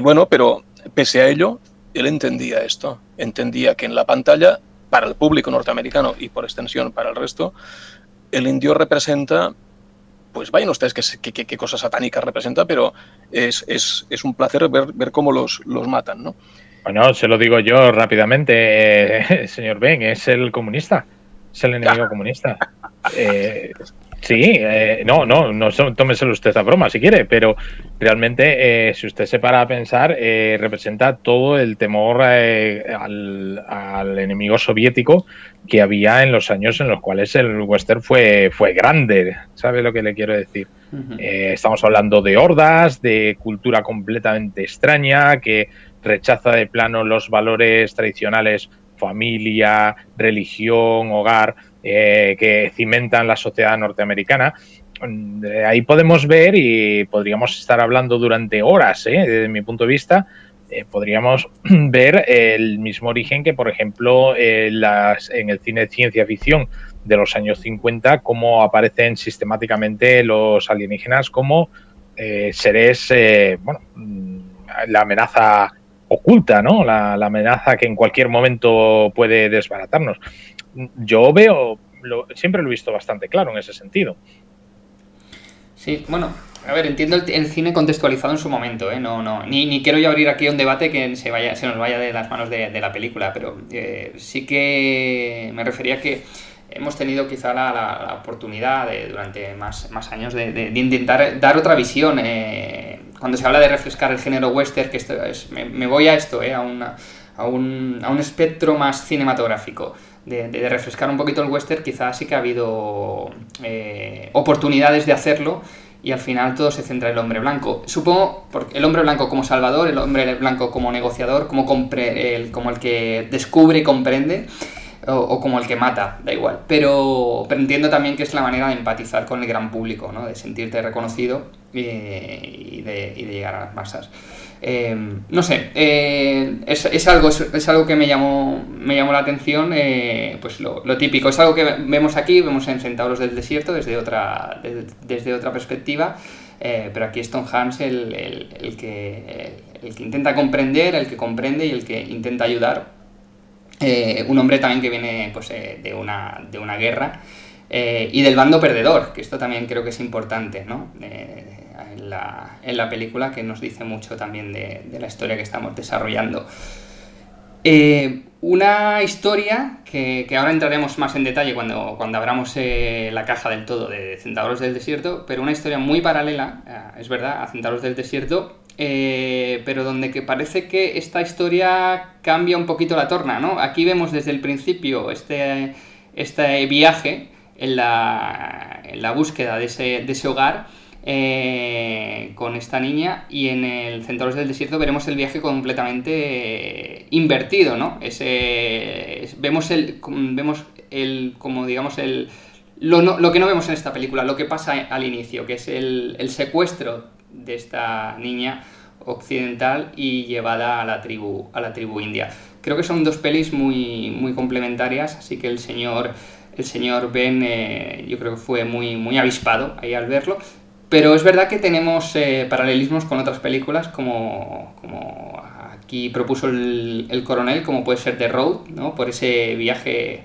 bueno, pero pese a ello, él entendía esto, entendía que en la pantalla, para el público norteamericano y por extensión para el resto, el indio representa, pues vayan ustedes qué cosa satánica representa, pero es un placer ver cómo los matan, ¿no? Bueno, se lo digo yo rápidamente, señor Ben, es el comunista, es el enemigo comunista. Sí, no, tómeselo usted a broma si quiere, pero realmente si usted se para a pensar, representa todo el temor al enemigo soviético que había en los años en los cuales el western fue grande, ¿sabe lo que le quiero decir? Estamos hablando de hordas, de cultura completamente extraña, que rechaza de plano los valores tradicionales, familia, religión, hogar, que cimentan la sociedad norteamericana. Ahí podemos ver, y podríamos estar hablando durante horas, desde mi punto de vista, podríamos ver el mismo origen que, por ejemplo, en el cine de ciencia ficción de los años 50, cómo aparecen sistemáticamente los alienígenas como seres, la amenaza oculta, ¿no? La amenaza que en cualquier momento puede desbaratarnos. Yo siempre lo he visto bastante claro en ese sentido. Sí, bueno, a ver, entiendo el cine contextualizado en su momento, ni quiero yo abrir aquí un debate que se nos vaya de las manos de la película, pero sí que me refería a que hemos tenido quizá la oportunidad durante más años de intentar dar otra visión. Cuando se habla de refrescar el género western, que esto me voy a esto, a un espectro más cinematográfico. De refrescar un poquito el western, quizás sí que ha habido oportunidades de hacerlo y al final todo se centra en el hombre blanco. Supongo, porque el hombre blanco como salvador, el hombre blanco como negociador, como el que descubre y comprende, o como el que mata, da igual. Pero entiendo también que es la manera de empatizar con el gran público, ¿no? De sentirte reconocido y de llegar a las masas. No sé, es algo que me llamó la atención, pues lo típico. Es algo que vemos aquí, vemos en Centauros del Desierto desde otra perspectiva, pero aquí es Tom Hanks el que intenta comprender, el que comprende y el que intenta ayudar. Un hombre también que viene pues, de una guerra y del bando perdedor, que esto también creo que es importante, ¿no? En la película, que nos dice mucho también de la historia que estamos desarrollando. Una historia que ahora entraremos más en detalle cuando abramos la caja del todo de Centauros del Desierto, pero una historia muy paralela, es verdad, a Centauros del Desierto, pero donde que parece que esta historia cambia un poquito la torna, ¿no? Aquí vemos desde el principio este viaje en la búsqueda de ese hogar con esta niña, y en el Centauros del Desierto veremos el viaje completamente invertido, ¿no? Vemos como digamos lo que no vemos en esta película, lo que pasa al inicio, que es el secuestro de esta niña occidental y llevada a la tribu india. Creo que son dos pelis muy, muy complementarias, así que el señor Ben yo creo que fue muy, muy avispado ahí al verlo. Pero es verdad que tenemos paralelismos con otras películas, como aquí propuso el coronel, como puede ser The Road, ¿no? Por ese viaje,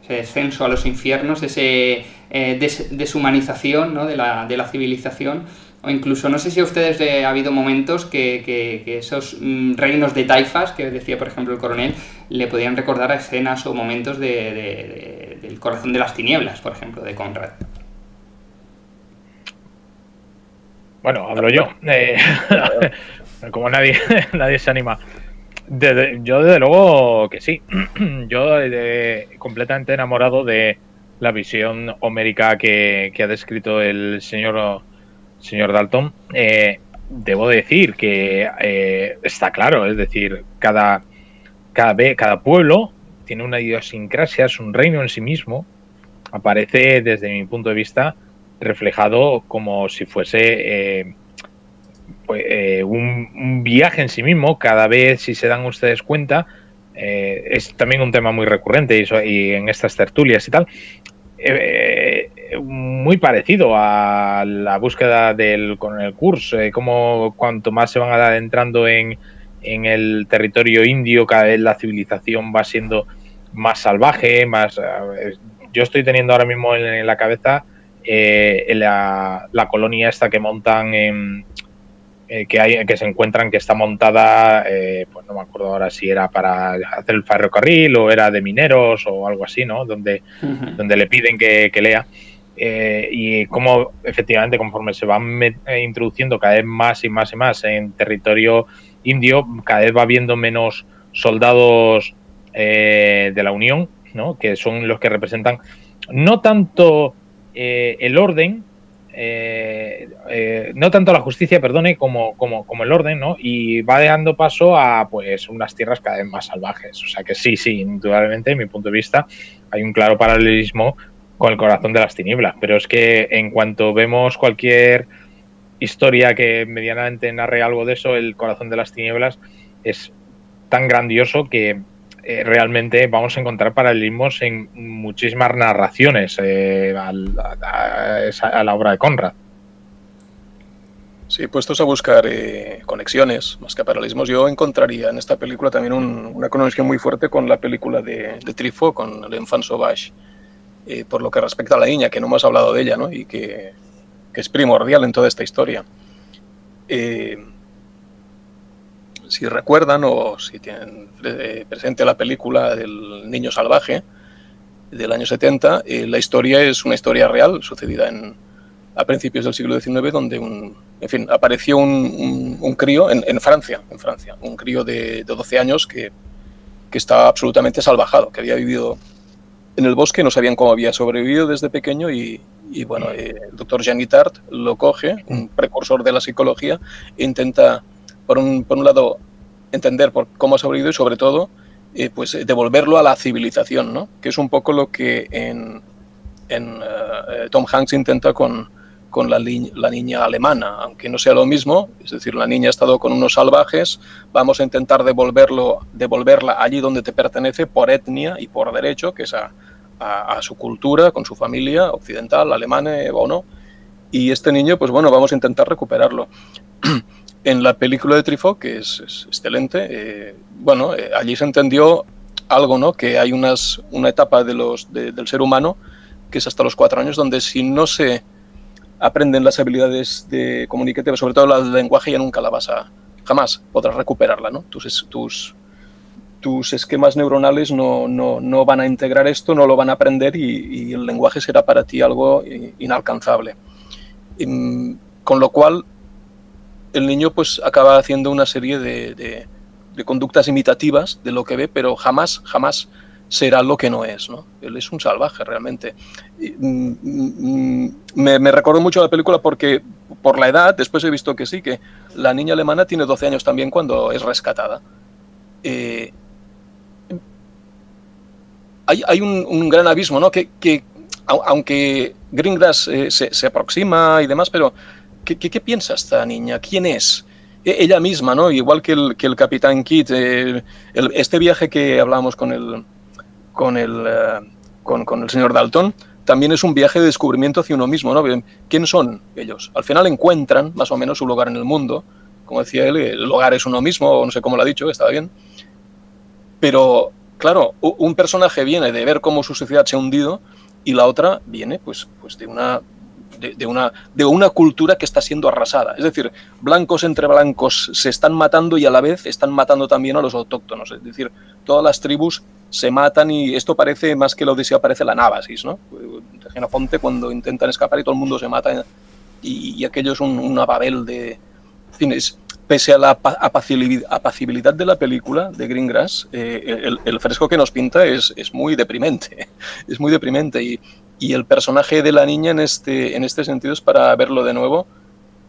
ese descenso a los infiernos, ese deshumanización, ¿no? de la civilización. O incluso, no sé si a ustedes ha habido momentos que esos reinos de taifas, que decía por ejemplo el coronel, le podían recordar a escenas o momentos del Corazón de las Tinieblas, por ejemplo, de Conrad. Bueno, hablo yo. Como nadie se anima. Yo desde luego que sí. Yo completamente enamorado de la visión homérica que ha descrito el señor Dalton. Debo decir que está claro, es decir, cada pueblo tiene una idiosincrasia, es un reino en sí mismo. Aparece, desde mi punto de vista, reflejado como si fuese un viaje en sí mismo. Cada vez, si se dan ustedes cuenta, es también un tema muy recurrente y en estas tertulias y tal, muy parecido a la búsqueda del coronel Kurz, como cuanto más se van adentrando en el territorio indio, cada vez la civilización va siendo más salvaje, más... Yo estoy teniendo ahora mismo en la cabeza la colonia esta que montan que se encuentran, que está montada, pues no me acuerdo ahora si era para hacer el ferrocarril o era de mineros o algo así, ¿no? Donde le piden que lea. Y cómo efectivamente, conforme se van introduciendo cada vez más y más y más en territorio indio, cada vez va habiendo menos soldados de la Unión, ¿no? Que son los que representan no tanto el orden, no tanto la justicia, perdone, como el orden, ¿no? Y va dando paso a pues unas tierras cada vez más salvajes. O sea que sí, indudablemente, desde mi punto de vista, hay un claro paralelismo con el Corazón de las Tinieblas. Pero es que en cuanto vemos cualquier historia que medianamente narre algo de eso, el Corazón de las Tinieblas es tan grandioso que realmente vamos a encontrar paralelismos en muchísimas narraciones a la obra de Conrad. Sí, puestos a buscar conexiones más que paralelismos, yo encontraría en esta película también una conexión muy fuerte con la película de Truffaut, con L'Enfant Sauvage, por lo que respecta a la niña, que no hemos hablado de ella, ¿no? Y que es primordial en toda esta historia. Si recuerdan o si tienen presente la película del Niño Salvaje del año 70, la historia es una historia real sucedida a principios del siglo XIX, donde apareció un crío en Francia, un crío de 12 años que estaba absolutamente salvajado, que había vivido en el bosque, no sabían cómo había sobrevivido desde pequeño y bueno, el doctor Jean Guittard lo coge, un precursor de la psicología, e intenta, por un lado, entender cómo ha sobrevivido y sobre todo, pues devolverlo a la civilización, ¿no? Que es un poco lo que en Tom Hanks intenta con la niña alemana, aunque no sea lo mismo, es decir, la niña ha estado con unos salvajes, vamos a intentar devolverla allí donde te pertenece por etnia y por derecho, que es a su cultura, con su familia occidental, alemana o no, y este niño, pues bueno, vamos a intentar recuperarlo. En la película de Truffaut, que es excelente, allí se entendió algo, ¿no? Que hay una etapa del ser humano que es hasta los 4 años, donde si no se aprenden las habilidades comunicativas, sobre todo la del lenguaje, ya nunca jamás podrás recuperarla, ¿no? Tus esquemas neuronales no van a integrar esto, no lo van a aprender y el lenguaje será para ti algo inalcanzable. Con lo cual, el niño pues acaba haciendo una serie de conductas imitativas de lo que ve, pero jamás será lo que no es, ¿no? Él es un salvaje, realmente. Me recordó mucho la película porque, por la edad, después he visto que sí, que la niña alemana tiene 12 años también cuando es rescatada. Hay un gran abismo, ¿no? Que aunque Greengrass se aproxima y demás, pero ¿qué piensa esta niña? ¿Quién es? Ella misma, ¿no? Igual que el Capitán Kidd, este viaje que hablábamos con el señor Dalton, también es un viaje de descubrimiento hacia uno mismo, ¿no? ¿Quién son ellos? Al final encuentran más o menos su lugar en el mundo. Como decía él, el hogar es uno mismo, o no sé cómo lo ha dicho, estaba bien. Pero, claro, un personaje viene de ver cómo su sociedad se ha hundido y la otra viene pues de una cultura que está siendo arrasada. Es decir, blancos entre blancos se están matando y a la vez están matando también a los autóctonos. Es decir, todas las tribus se matan y esto parece, más que la Odisea, parece la Nábasis, ¿no? De Jenofonte, cuando intentan escapar y todo el mundo se mata y aquello es una Babel de... En fin, pese a la apacibilidad de la película de Greengrass, el fresco que nos pinta es muy deprimente. Es muy deprimente y el personaje de la niña en este sentido es para verlo de nuevo,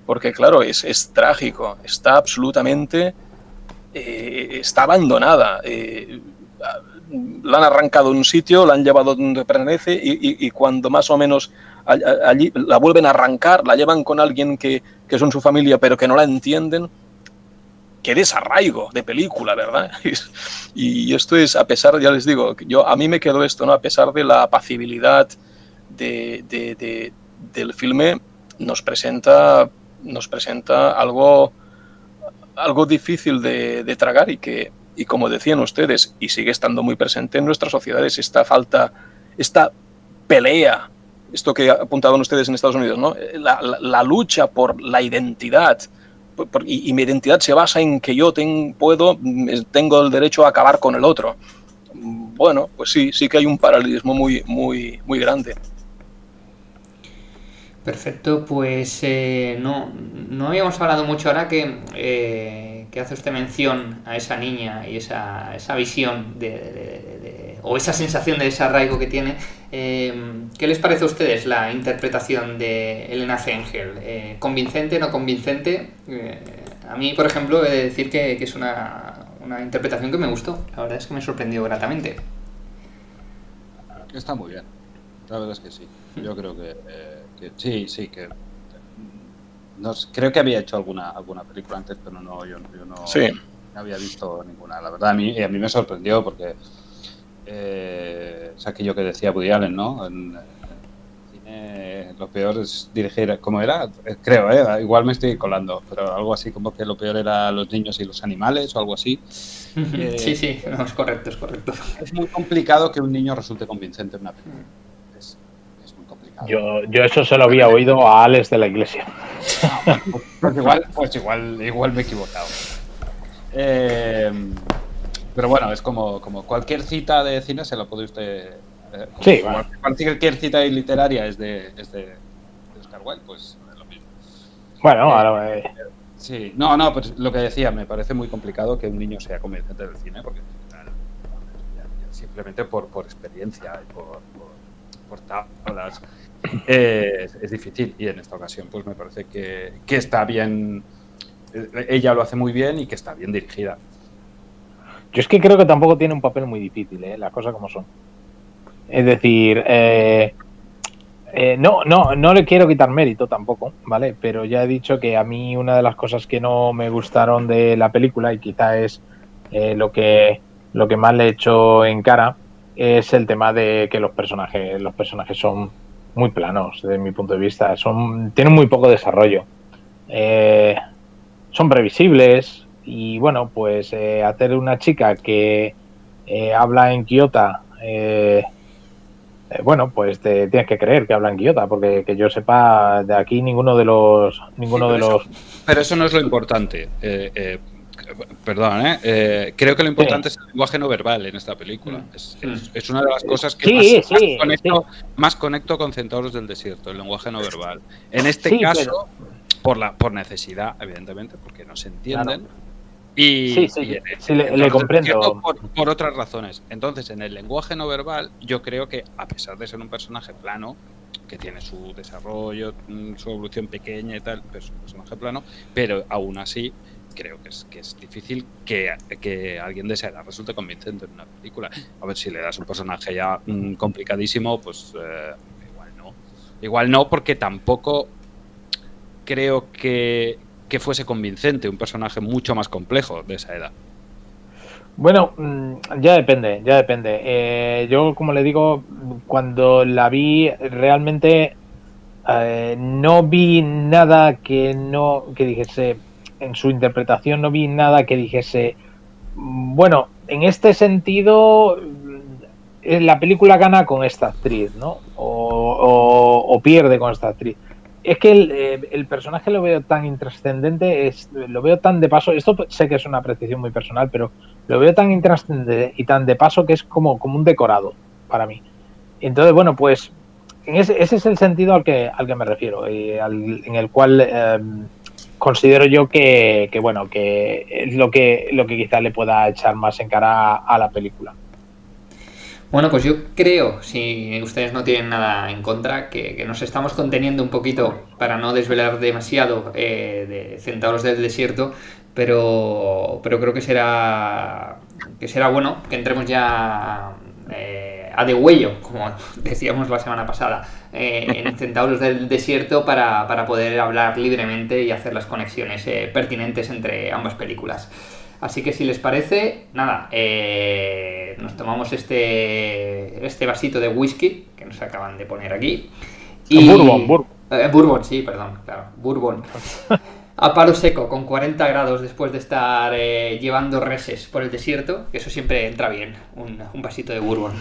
porque claro, es trágico, está absolutamente... está abandonada. La han arrancado de un sitio, la han llevado donde pertenece y cuando más o menos allí la vuelven a arrancar, la llevan con alguien que son su familia pero que no la entienden. Qué desarraigo de película, ¿verdad? Y esto es, a pesar, ya les digo, a mí me quedó esto, ¿no? A pesar de la apacibilidad del filme, nos presenta algo difícil de tragar y como decían ustedes, y sigue estando muy presente en nuestras sociedades, esta pelea, esto que apuntaban ustedes en Estados Unidos, ¿no? La lucha por la identidad, y mi identidad se basa en que yo tengo el derecho a acabar con el otro. Bueno, pues sí que hay un paralelismo muy, muy, muy grande. Perfecto, pues no habíamos hablado mucho ahora que hace usted mención a esa niña y esa visión o esa sensación de desarraigo que tiene. ¿Qué les parece a ustedes la interpretación de Elena Fengel? ¿Convincente, no convincente? A mí, por ejemplo, he de decir que es una interpretación que me gustó. La verdad es que me sorprendió gratamente. Está muy bien. La verdad es que sí. Yo creo que sí, que creo que había hecho alguna película antes, pero yo no había visto ninguna. La verdad, a mí me sorprendió porque es aquello que decía Woody Allen, ¿no? En cine lo peor es dirigir, ¿cómo era? Creo, igual me estoy colando, pero algo así como que lo peor era los niños y los animales o algo así. Sí, no, es correcto. Es muy complicado que un niño resulte convincente en una película. Yo eso se lo había oído a Alex de la Iglesia. Pues igual me he equivocado. Pero bueno, es como cualquier cita de cine se lo puede usted... sí, cualquier cita literaria es de Oscar Wilde, pues es lo mismo. Bueno, ahora... Sí, no, pues lo que decía, me parece muy complicado que un niño sea convincente del cine, porque simplemente por experiencia y por tablas es difícil, y en esta ocasión pues me parece que está bien, ella lo hace muy bien y que está bien dirigida. Yo es que creo que tampoco tiene un papel muy difícil, las cosas como son. Es decir, no le quiero quitar mérito tampoco, ¿vale? Pero ya he dicho que a mí una de las cosas que no me gustaron de la película, y quizá es lo que más le he hecho en cara, es el tema de que los personajes son muy planos desde mi punto de vista. Tienen muy poco desarrollo. Son previsibles. Y bueno, pues hacer una chica que habla en Quillota, bueno, pues te tienes que creer que habla en Quillota, porque que yo sepa, de aquí ninguno de los... Pero eso no es lo importante. Perdón, creo que lo importante es el lenguaje no verbal en esta película. Es una de las cosas que más conecto con Centauros del Desierto, el lenguaje no verbal. En este caso, por necesidad, evidentemente, porque no se entienden. Claro. Y le comprendo. Por otras razones. Entonces, en el lenguaje no verbal, yo creo que, a pesar de ser un personaje plano, que tiene su desarrollo, su evolución pequeña y tal, pero es un personaje plano, pero aún así creo que es difícil que alguien de esa edad resulte convincente en una película. A ver, si le das un personaje ya complicadísimo, pues igual no, porque tampoco creo que fuese convincente un personaje mucho más complejo de esa edad. Bueno, ya depende. Yo, como le digo, cuando la vi realmente no vi nada que dijese, en su interpretación no vi nada que dijese, bueno, en este sentido la película gana con esta actriz, ¿no? O pierde con esta actriz. Es que el personaje lo veo tan intrascendente, lo veo tan de paso. Esto sé que es una apreciación muy personal, pero lo veo tan intrascendente y tan de paso que es como un decorado para mí. Entonces, bueno, pues ese es el sentido al que me refiero, en el cual considero yo que es lo que quizá le pueda echar más en cara a la película. Bueno, pues yo creo, si ustedes no tienen nada en contra, que nos estamos conteniendo un poquito para no desvelar demasiado de Centauros del Desierto, pero creo que será bueno que entremos ya a degüello, como decíamos la semana pasada, en Centauros del Desierto para poder hablar libremente y hacer las conexiones pertinentes entre ambas películas. Así que si les parece, nada, nos tomamos este vasito de whisky que nos acaban de poner aquí. Y... Bourbon, sí, perdón, claro, Bourbon. A palo seco, con 40 grados después de estar llevando reses por el desierto, que eso siempre entra bien, un vasito de Bourbon,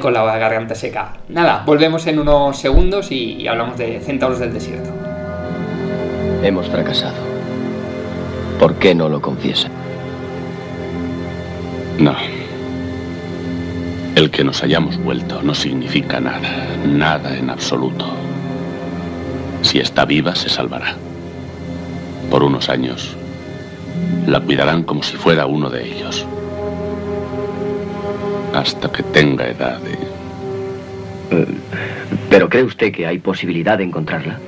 con la garganta seca. Nada, volvemos en unos segundos y hablamos de Centauros del Desierto. Hemos fracasado. ¿Por qué no lo confiesa? No. El que nos hayamos vuelto no significa nada, nada en absoluto. Si está viva, se salvará. Por unos años, la cuidarán como si fuera uno de ellos. Hasta que tenga edad de... ¿Pero cree usted que hay posibilidad de encontrarla?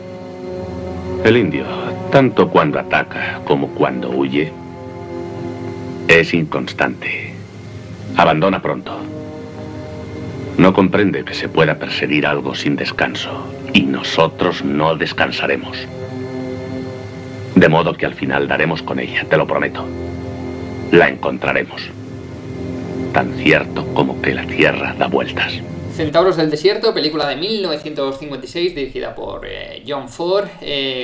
El indio, tanto cuando ataca como cuando huye, es inconstante. Abandona pronto. No comprende que se pueda perseguir algo sin descanso, y nosotros no descansaremos. De modo que al final daremos con ella, te lo prometo. La encontraremos. Tan cierto como que la Tierra da vueltas. Centauros del Desierto, película de 1956 dirigida por John Ford,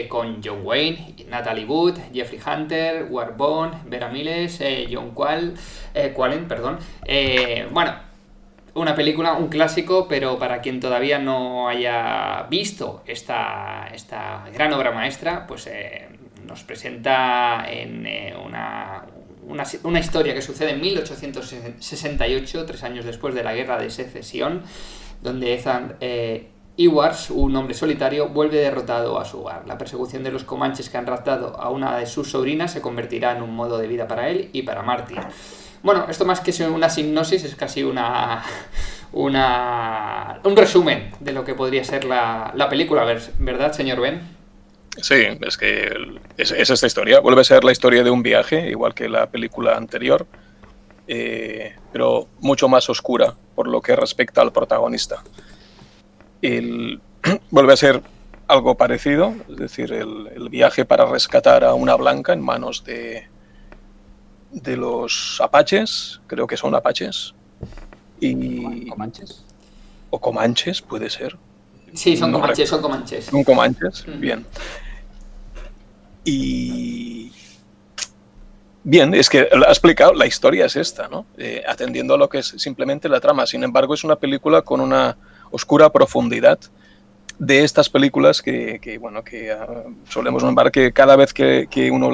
con John Wayne, Natalie Wood, Jeffrey Hunter, Ward Bond, Vera Miles, John Quallen, perdón. Bueno, una película, un clásico, pero para quien todavía no haya visto esta gran obra maestra, pues nos presenta en una historia que sucede en 1868, 3 años después de la Guerra de Secesión, donde Ethan Ewers, un hombre solitario, vuelve derrotado a su hogar. La persecución de los comanches que han raptado a una de sus sobrinas se convertirá en un modo de vida para él y para Martin. Bueno, esto más que una sinopsis es casi un resumen de lo que podría ser la película, ¿verdad, señor Ben? Sí, es que es esta historia. Vuelve a ser la historia de un viaje, igual que la película anterior, pero mucho más oscura por lo que respecta al protagonista. Vuelve a ser algo parecido, es decir, el viaje para rescatar a una blanca en manos de los apaches, creo que son apaches. ¿Comanches? O comanches, puede ser. Sí, son No comanches, son comanches. Son comanches, bien. Y bien, es que lo ha explicado, la historia es esta, ¿no? Atendiendo a lo que es simplemente la trama. Sin embargo, es una película con una oscura profundidad de estas películas que solemos nombrar, que cada vez que uno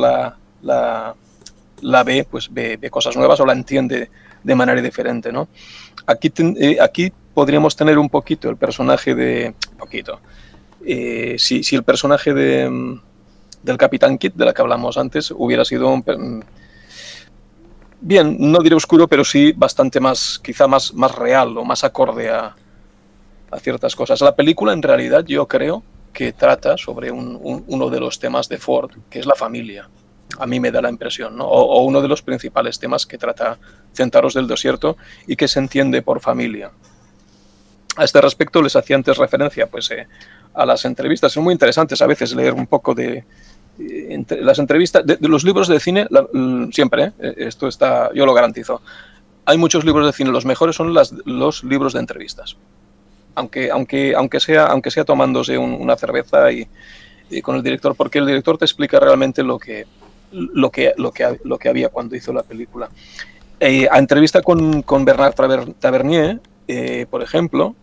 la ve, pues ve cosas nuevas o la entiende de manera diferente, ¿no? Aquí podríamos tener un poquito el personaje de... si el personaje del Capitán Kidd, de la que hablamos antes, hubiera sido bien, no diré oscuro, pero sí bastante más, quizá más real o más acorde a ciertas cosas. La película, en realidad, yo creo que trata sobre uno de los temas de Ford, que es la familia. A mí me da la impresión, ¿no? O uno de los principales temas que trata Centauros del Desierto y que se entiende por familia. A este respecto les hacía antes referencia pues, a las entrevistas. Son muy interesantes a veces leer un poco de las entrevistas, de los libros de cine, siempre, esto está, yo lo garantizo. Hay muchos libros de cine, los mejores son los libros de entrevistas. Aunque sea tomándose una cerveza y con el director, porque el director te explica realmente lo que había cuando hizo la película. A entrevista con Bernard Tavernier, por ejemplo,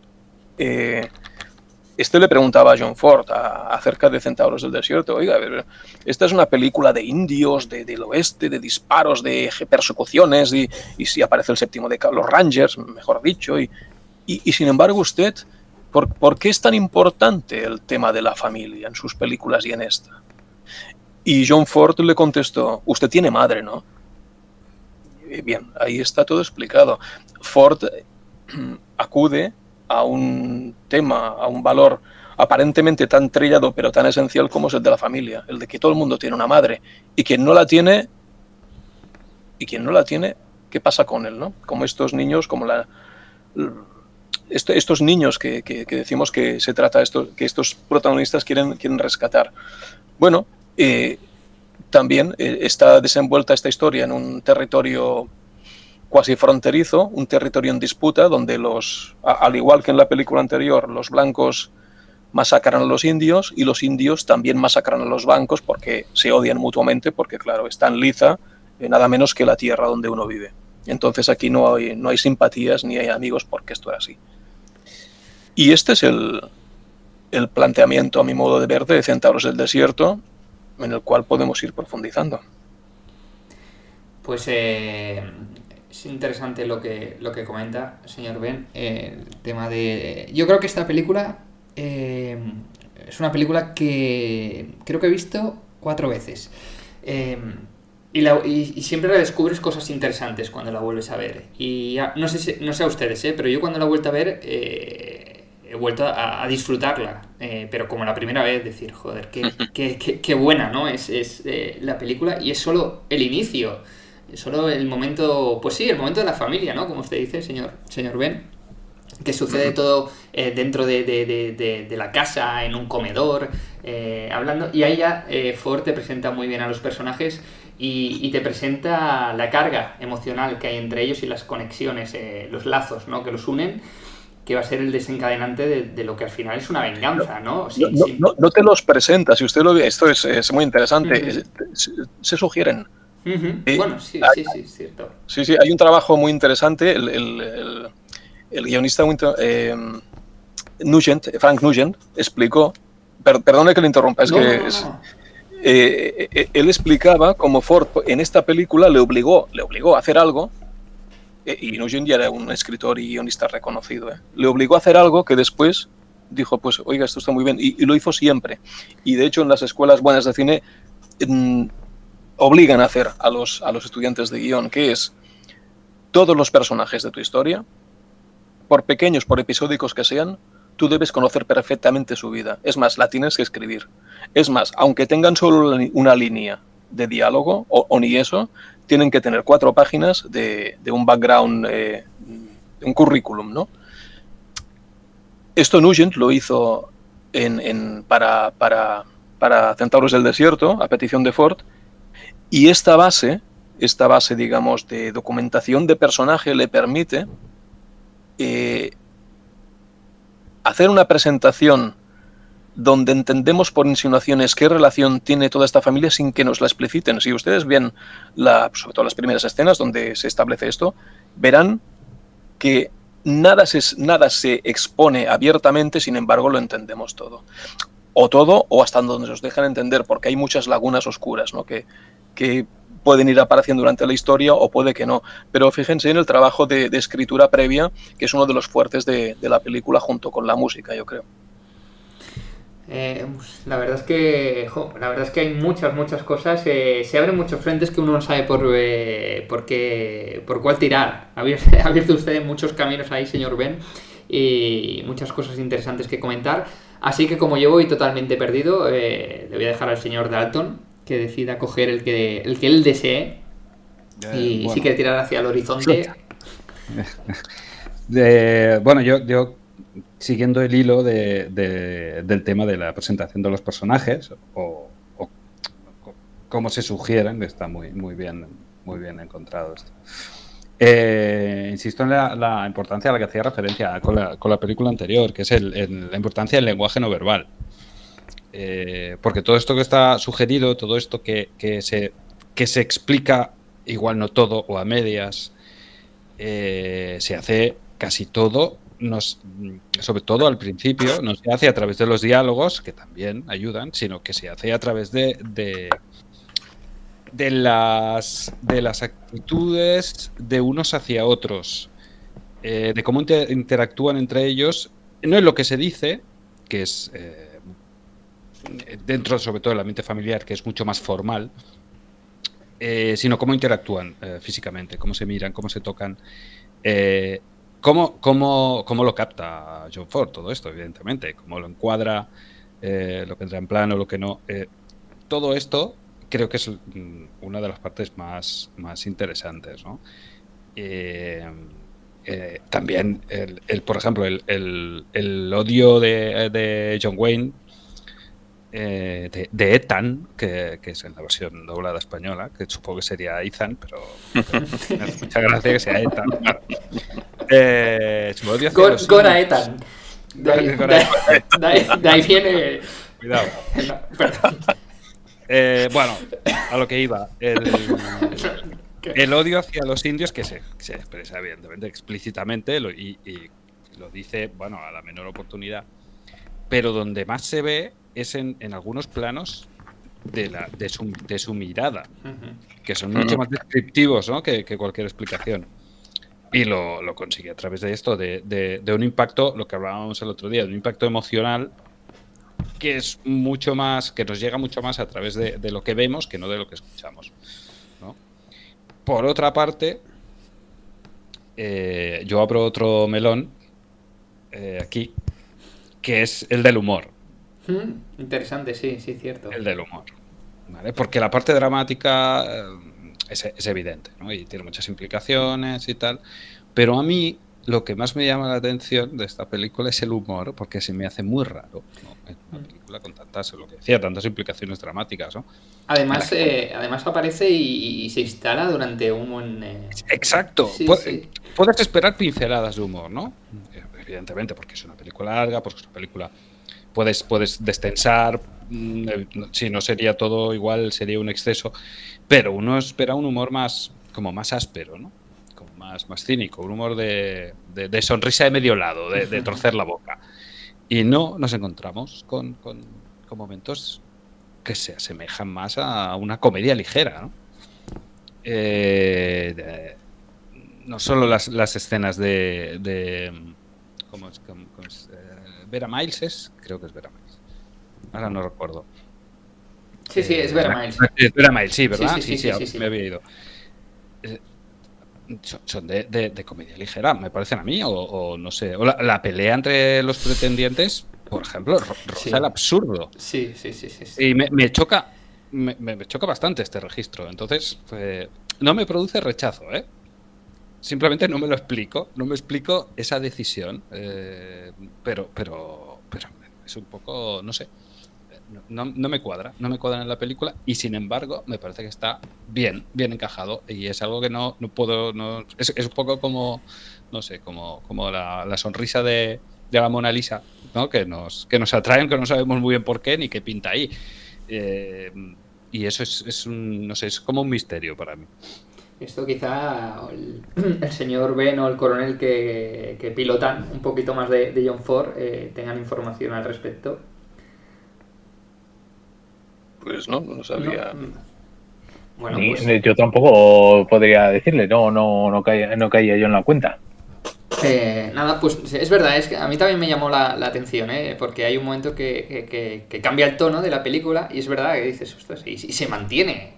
este le preguntaba a John Ford acerca de Centauros del Desierto. Oiga, a ver, esta es una película de indios, del oeste, de disparos, de persecuciones, y si aparece el séptimo de los Rangers, mejor dicho, y sin embargo usted, ¿por qué es tan importante el tema de la familia en sus películas y en esta? Y John Ford le contestó, usted tiene madre, ¿no? Bien, ahí está todo explicado. Ford acude a un tema, a un valor aparentemente tan trillado pero tan esencial como es el de la familia, el de que todo el mundo tiene una madre y quien no la tiene, ¿qué pasa con él, no? Como estos niños, como estos niños que decimos que se trata que estos protagonistas quieren rescatar. Bueno, también está desenvuelta esta historia en un territorio cuasi fronterizo, un territorio en disputa donde al igual que en la película anterior, los blancos masacran a los indios y los indios también masacran a los blancos porque se odian mutuamente, porque claro, están liza nada menos que la tierra donde uno vive. Entonces aquí no hay simpatías ni hay amigos porque esto era así. Y este es el planteamiento, a mi modo de ver, de Centauros del Desierto, en el cual podemos ir profundizando. Pues es interesante lo que comenta, señor Ben, el tema de... Yo creo que esta película es una película que creo que he visto 4 veces. Y siempre le descubres cosas interesantes cuando la vuelves a ver. Y ya, no sé a ustedes, pero yo cuando la he vuelto a ver he vuelto a disfrutarla. Pero como la primera vez, decir, joder, qué buena, ¿no? Es la película y es solo el inicio. Es solo el momento, pues sí, el momento de la familia, ¿no? Como usted dice, señor Ben. Que sucede todo dentro de la casa, en un comedor, hablando. Y ahí ya Ford te presenta muy bien a los personajes y te presenta la carga emocional que hay entre ellos y las conexiones, los lazos, ¿no? Que los unen, que va a ser el desencadenante de lo que al final es una venganza, ¿no? No te los presenta, si usted lo ve, esto es muy interesante, se sugieren. Bueno, sí, es cierto. Sí, hay un trabajo muy interesante, el guionista Frank Nugent explicó, perdone que le interrumpa, él explicaba cómo Ford en esta película le obligó a hacer algo, y Nugent ya era un escritor y guionista reconocido, le obligó a hacer algo que después dijo, pues oiga, esto está muy bien, y lo hizo siempre. Y de hecho en las escuelas buenas de cine obligan a hacer a los estudiantes de guión, que es todos los personajes de tu historia, por pequeños, por episódicos que sean, tú debes conocer perfectamente su vida. Es más, la tienes que escribir. Es más, aunque tengan solo una línea de diálogo, o ni eso, tienen que tener 4 páginas de un background, de un currículum, ¿no? Esto Nugent lo hizo para Centauros del Desierto, a petición de Ford, y esta base, digamos, de documentación de personaje le permite hacer una presentación donde entendemos por insinuaciones qué relación tiene toda esta familia sin que nos la expliciten. Si ustedes ven, sobre todo las primeras escenas donde se establece esto, verán que nada se expone abiertamente, sin embargo lo entendemos todo. O hasta donde nos dejan entender, porque hay muchas lagunas oscuras, ¿no? que pueden ir apareciendo durante la historia o puede que no. Pero fíjense en el trabajo de escritura previa, que es uno de los fuertes de la película junto con la música, yo creo. La verdad es que hay muchas cosas. Se abren muchos frentes que uno no sabe por cuál tirar. Ha abierto usted muchos caminos ahí, señor Ben, y muchas cosas interesantes que comentar. Así que como yo voy totalmente perdido, le voy a dejar al señor Dalton que decida coger el que él desee y bueno, si quiere tirar hacia el horizonte. Bueno, yo siguiendo el hilo del tema de la presentación de los personajes o cómo se sugieren, está muy bien encontrado esto. Insisto en la importancia a la que hacía referencia con la película anterior, que es la importancia del lenguaje no verbal. Porque todo esto que está sugerido, todo esto que se explica, igual no todo o a medias, se hace casi todo, sobre todo al principio, no se hace a través de los diálogos, que también ayudan, sino que se hace a través de las actitudes de unos hacia otros, de cómo interactúan entre ellos, no en lo que se dice, que es dentro sobre todo del ambiente familiar, que es mucho más formal, sino cómo interactúan físicamente, cómo se miran, cómo se tocan, cómo lo capta John Ford todo esto, evidentemente, cómo lo encuadra, lo que entra en plano, lo que no. Todo esto creo que es una de las partes más interesantes, ¿no? También, por ejemplo, el odio de John Wayne, de Ethan, que es en la versión doblada española, que supongo que sería Ethan, pero me hace mucha gracia que sea Ethan. Claro. Su odio hacia Gora Ethan. De ahí viene. Cuidado. No, perdón. Bueno, a lo que iba. El odio hacia los indios, que se expresa evidentemente explícitamente y lo dice, bueno, a la menor oportunidad, pero donde más se ve es en algunos planos de su mirada, que son mucho más descriptivos, ¿no? que cualquier explicación. Y lo consigue a través de esto, de un impacto, lo que hablábamos el otro día, de un impacto emocional que es mucho más, que nos llega mucho más a través de lo que vemos que no de lo que escuchamos, ¿no? Por otra parte, yo abro otro melón aquí, que es el del humor. Interesante, sí, cierto. El del humor, ¿vale? Porque la parte dramática es evidente, ¿no? Y tiene muchas implicaciones y tal, pero a mí lo que más me llama la atención de esta película es el humor, porque se me hace muy raro, ¿no? Es una película con tantas implicaciones dramáticas, ¿no? Además aparece y se instala durante un buen... Exacto. Sí. Puedes esperar pinceladas de humor, ¿no? Evidentemente, porque es una película larga, porque es una película... Puedes destensar, si no sería todo igual, sería un exceso, pero uno espera un humor más áspero, ¿no? Como más cínico, un humor de sonrisa de medio lado, de torcer la boca. Y no nos encontramos con momentos que se asemejan más a una comedia ligera, ¿no? No solo las escenas de ¿cómo es? Vera Miles creo que es Vera Miles. Ahora no recuerdo. Sí, es Vera Miles. Es Vera Miles, sí, ¿verdad? Sí, me había ido. son de comedia ligera, me parecen a mí, o no sé. O la pelea entre los pretendientes, por ejemplo, roza el absurdo. Sí. Y me choca bastante este registro. Entonces, no me produce rechazo, ¿eh? Simplemente no me lo explico. No me explico esa decisión. Pero es un poco, no sé. No me cuadra. No me cuadra en la película. Y sin embargo, me parece que está bien encajado. Y es algo que no puedo. Es un poco como, no sé, como la sonrisa de la Mona Lisa, ¿no? Que nos atraen, que no sabemos muy bien por qué ni qué pinta ahí. Y eso no sé, es como un misterio para mí. Esto quizá el señor Ben o el coronel que pilotan un poquito más de John Ford tengan información al respecto. Pues no sabía. No. Bueno, Ni, pues, yo tampoco podría decirle, no caía yo en la cuenta. Nada, pues es verdad, es que a mí también me llamó la atención, porque hay un momento que cambia el tono de la película y es verdad que dices, ostras, y se mantiene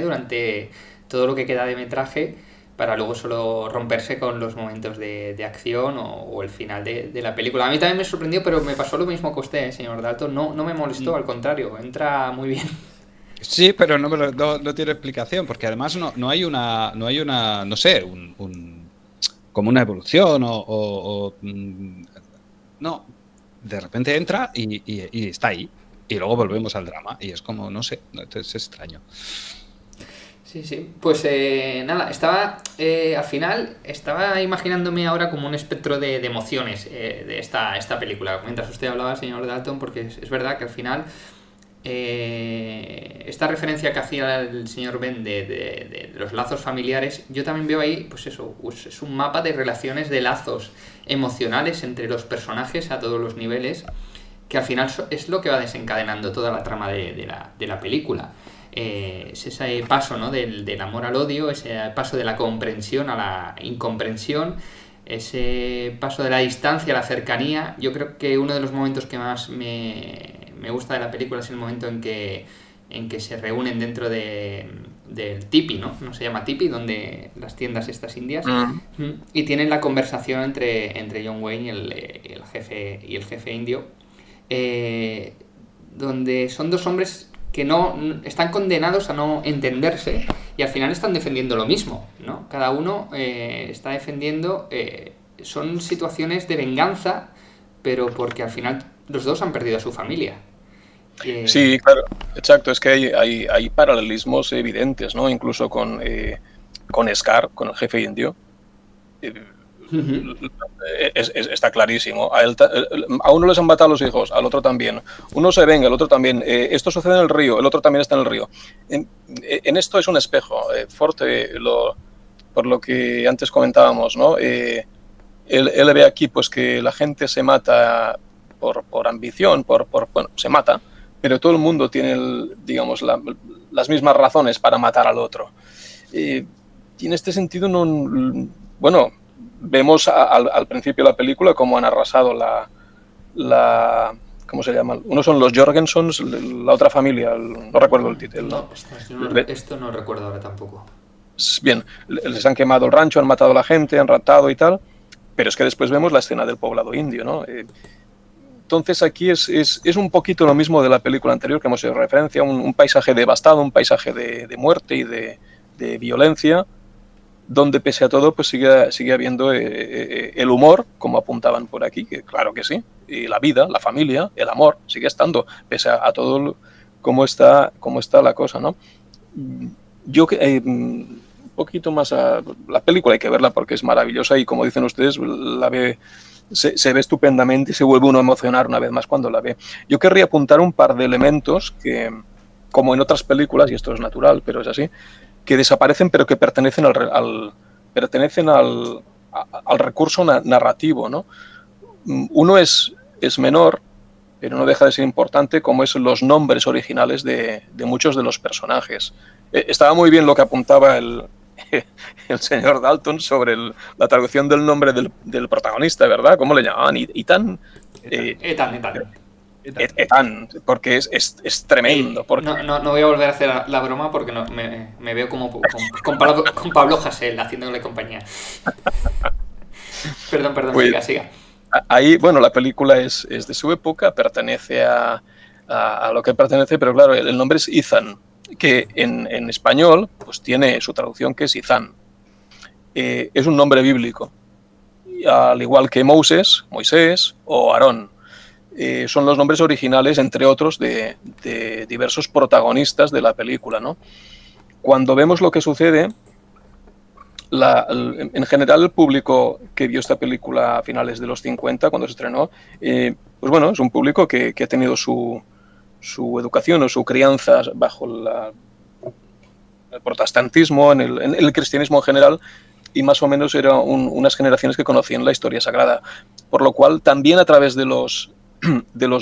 durante todo lo que queda de metraje para luego solo romperse con los momentos de acción o el final de la película. A mí también me sorprendió, pero me pasó lo mismo que usted, señor Dalton, no me molestó, al contrario, entra muy bien. Sí, pero no tiene explicación, porque además no hay una, no sé, como una evolución no, de repente entra y está ahí, y luego volvemos al drama, y es como, no sé, es extraño. Sí, pues nada, al final estaba imaginándome ahora como un espectro de emociones de esta película, mientras usted hablaba, señor Dalton, porque es verdad que al final esta referencia que hacía el señor Ben de los lazos familiares, yo también veo ahí, pues eso, es un mapa de relaciones de lazos emocionales entre los personajes a todos los niveles, que al final es lo que va desencadenando toda la trama de la película. Es ese paso, ¿no? del amor al odio, ese paso de la comprensión a la incomprensión, ese paso de la distancia a la cercanía. Yo creo que uno de los momentos que más me gusta de la película es el momento en que se reúnen dentro del tipi, ¿no? No se llama tipi, donde las tiendas estas indias, y tienen la conversación entre John Wayne y el jefe indio, donde son dos hombres que no están condenados a no entenderse y al final están defendiendo lo mismo, ¿no? Cada uno está defendiendo, son situaciones de venganza, pero porque al final los dos han perdido a su familia. Sí, claro, exacto, es que hay paralelismos evidentes, ¿no? Incluso con Scar, con el jefe indio. Está clarísimo. A uno les han matado los hijos, al otro también. Uno se venga, el otro también. Esto sucede en el río, el otro también está en el río. En esto es un espejo. Forte, por lo que antes comentábamos, ¿no? Él ve aquí pues que la gente se mata por ambición, bueno, se mata, pero todo el mundo tiene, digamos, las mismas razones para matar al otro. Y en este sentido, bueno, vemos al principio de la película cómo han arrasado ¿cómo se llama? Uno son los Jorgensons, la otra familia, no recuerdo el título. No, esto no recuerdo ahora tampoco. Bien, les han quemado el rancho, han matado a la gente, han raptado y tal, pero es que después vemos la escena del poblado indio, ¿no? Entonces aquí es un poquito lo mismo de la película anterior que hemos hecho referencia, un paisaje devastado, un paisaje de muerte y de violencia, donde pese a todo pues sigue habiendo el humor, como apuntaban por aquí, que claro que sí, y la vida, la familia, el amor, sigue estando, pese a todo cómo está la cosa, ¿no? Yo un poquito más la película hay que verla porque es maravillosa y como dicen ustedes, se ve estupendamente y se vuelve uno a emocionar una vez más cuando la ve. Yo querría apuntar un par de elementos que, como en otras películas, y esto es natural, pero es así, que desaparecen pero que pertenecen al recurso narrativo, ¿no? Uno es menor, pero no deja de ser importante, como es los nombres originales de muchos de los personajes. Estaba muy bien lo que apuntaba el señor Dalton sobre la traducción del nombre del protagonista, ¿verdad? ¿Cómo le llamaban? Ethan. Ethan. Ethan, porque es tremendo. Porque... No voy a volver a hacer la broma porque me veo como con Pablo Hasél haciéndole compañía. Perdón, pues, siga. Ahí, bueno, la película es de su época, pertenece a lo que pertenece, pero claro, el nombre es Ethan, que en español pues tiene su traducción que es Izán. Es un nombre bíblico, al igual que Moisés o Aarón. Son los nombres originales, entre otros, de diversos protagonistas de la película, ¿no? Cuando vemos lo que sucede, en general el público que vio esta película a finales de los 50, cuando se estrenó, pues bueno, es un público que ha tenido su educación o su crianza bajo el protestantismo, en el cristianismo en general, y más o menos eran unas generaciones que conocían la historia sagrada. Por lo cual, también a través de los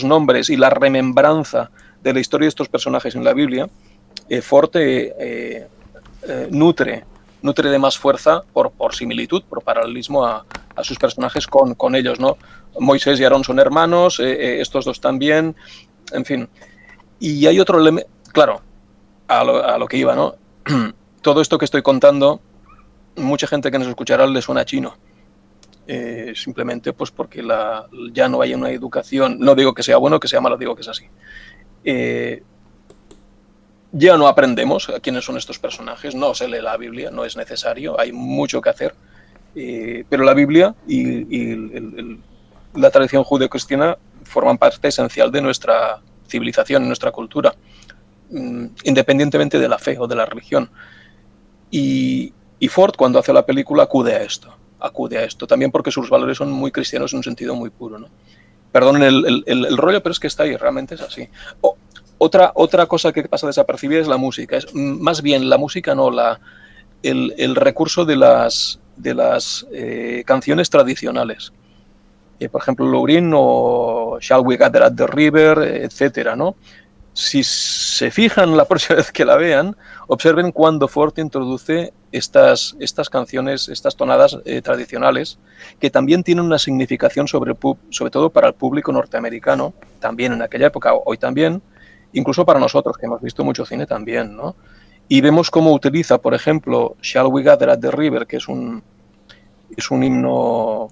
nombres y la remembranza de la historia de estos personajes en la Biblia, Ford nutre de más fuerza por similitud, por paralelismo a sus personajes con ellos, ¿no? Moisés y Aarón son hermanos, estos dos también, en fin. Y hay otro elemento, claro, a lo que iba, ¿no? Todo esto que estoy contando, mucha gente que nos escuchará le suena chino. Simplemente pues porque ya no hay una educación, no digo que sea bueno o que sea malo, digo que es así. Ya no aprendemos quiénes son estos personajes, no se lee la Biblia, no es necesario, hay mucho que hacer, pero la Biblia y la tradición judeocristiana forman parte esencial de nuestra civilización, nuestra cultura, independientemente de la fe o de la religión. Y Ford, cuando hace la película, acude a esto, también porque sus valores son muy cristianos en un sentido muy puro, ¿no? Perdonen el rollo, pero es que está ahí, realmente es así. Otra cosa que pasa desapercibida es la música. Es más bien la música, no el recurso de las canciones tradicionales. Por ejemplo, Lourin o Shall We Gather at the River, etcétera, ¿no? Si se fijan la próxima vez que la vean, observen cuando Ford introduce estas canciones, estas tonadas tradicionales, que también tienen una significación sobre todo para el público norteamericano, también en aquella época, hoy también, incluso para nosotros, que hemos visto mucho cine también, ¿no? Y vemos cómo utiliza, por ejemplo, Shall We Gather at the River, que es un himno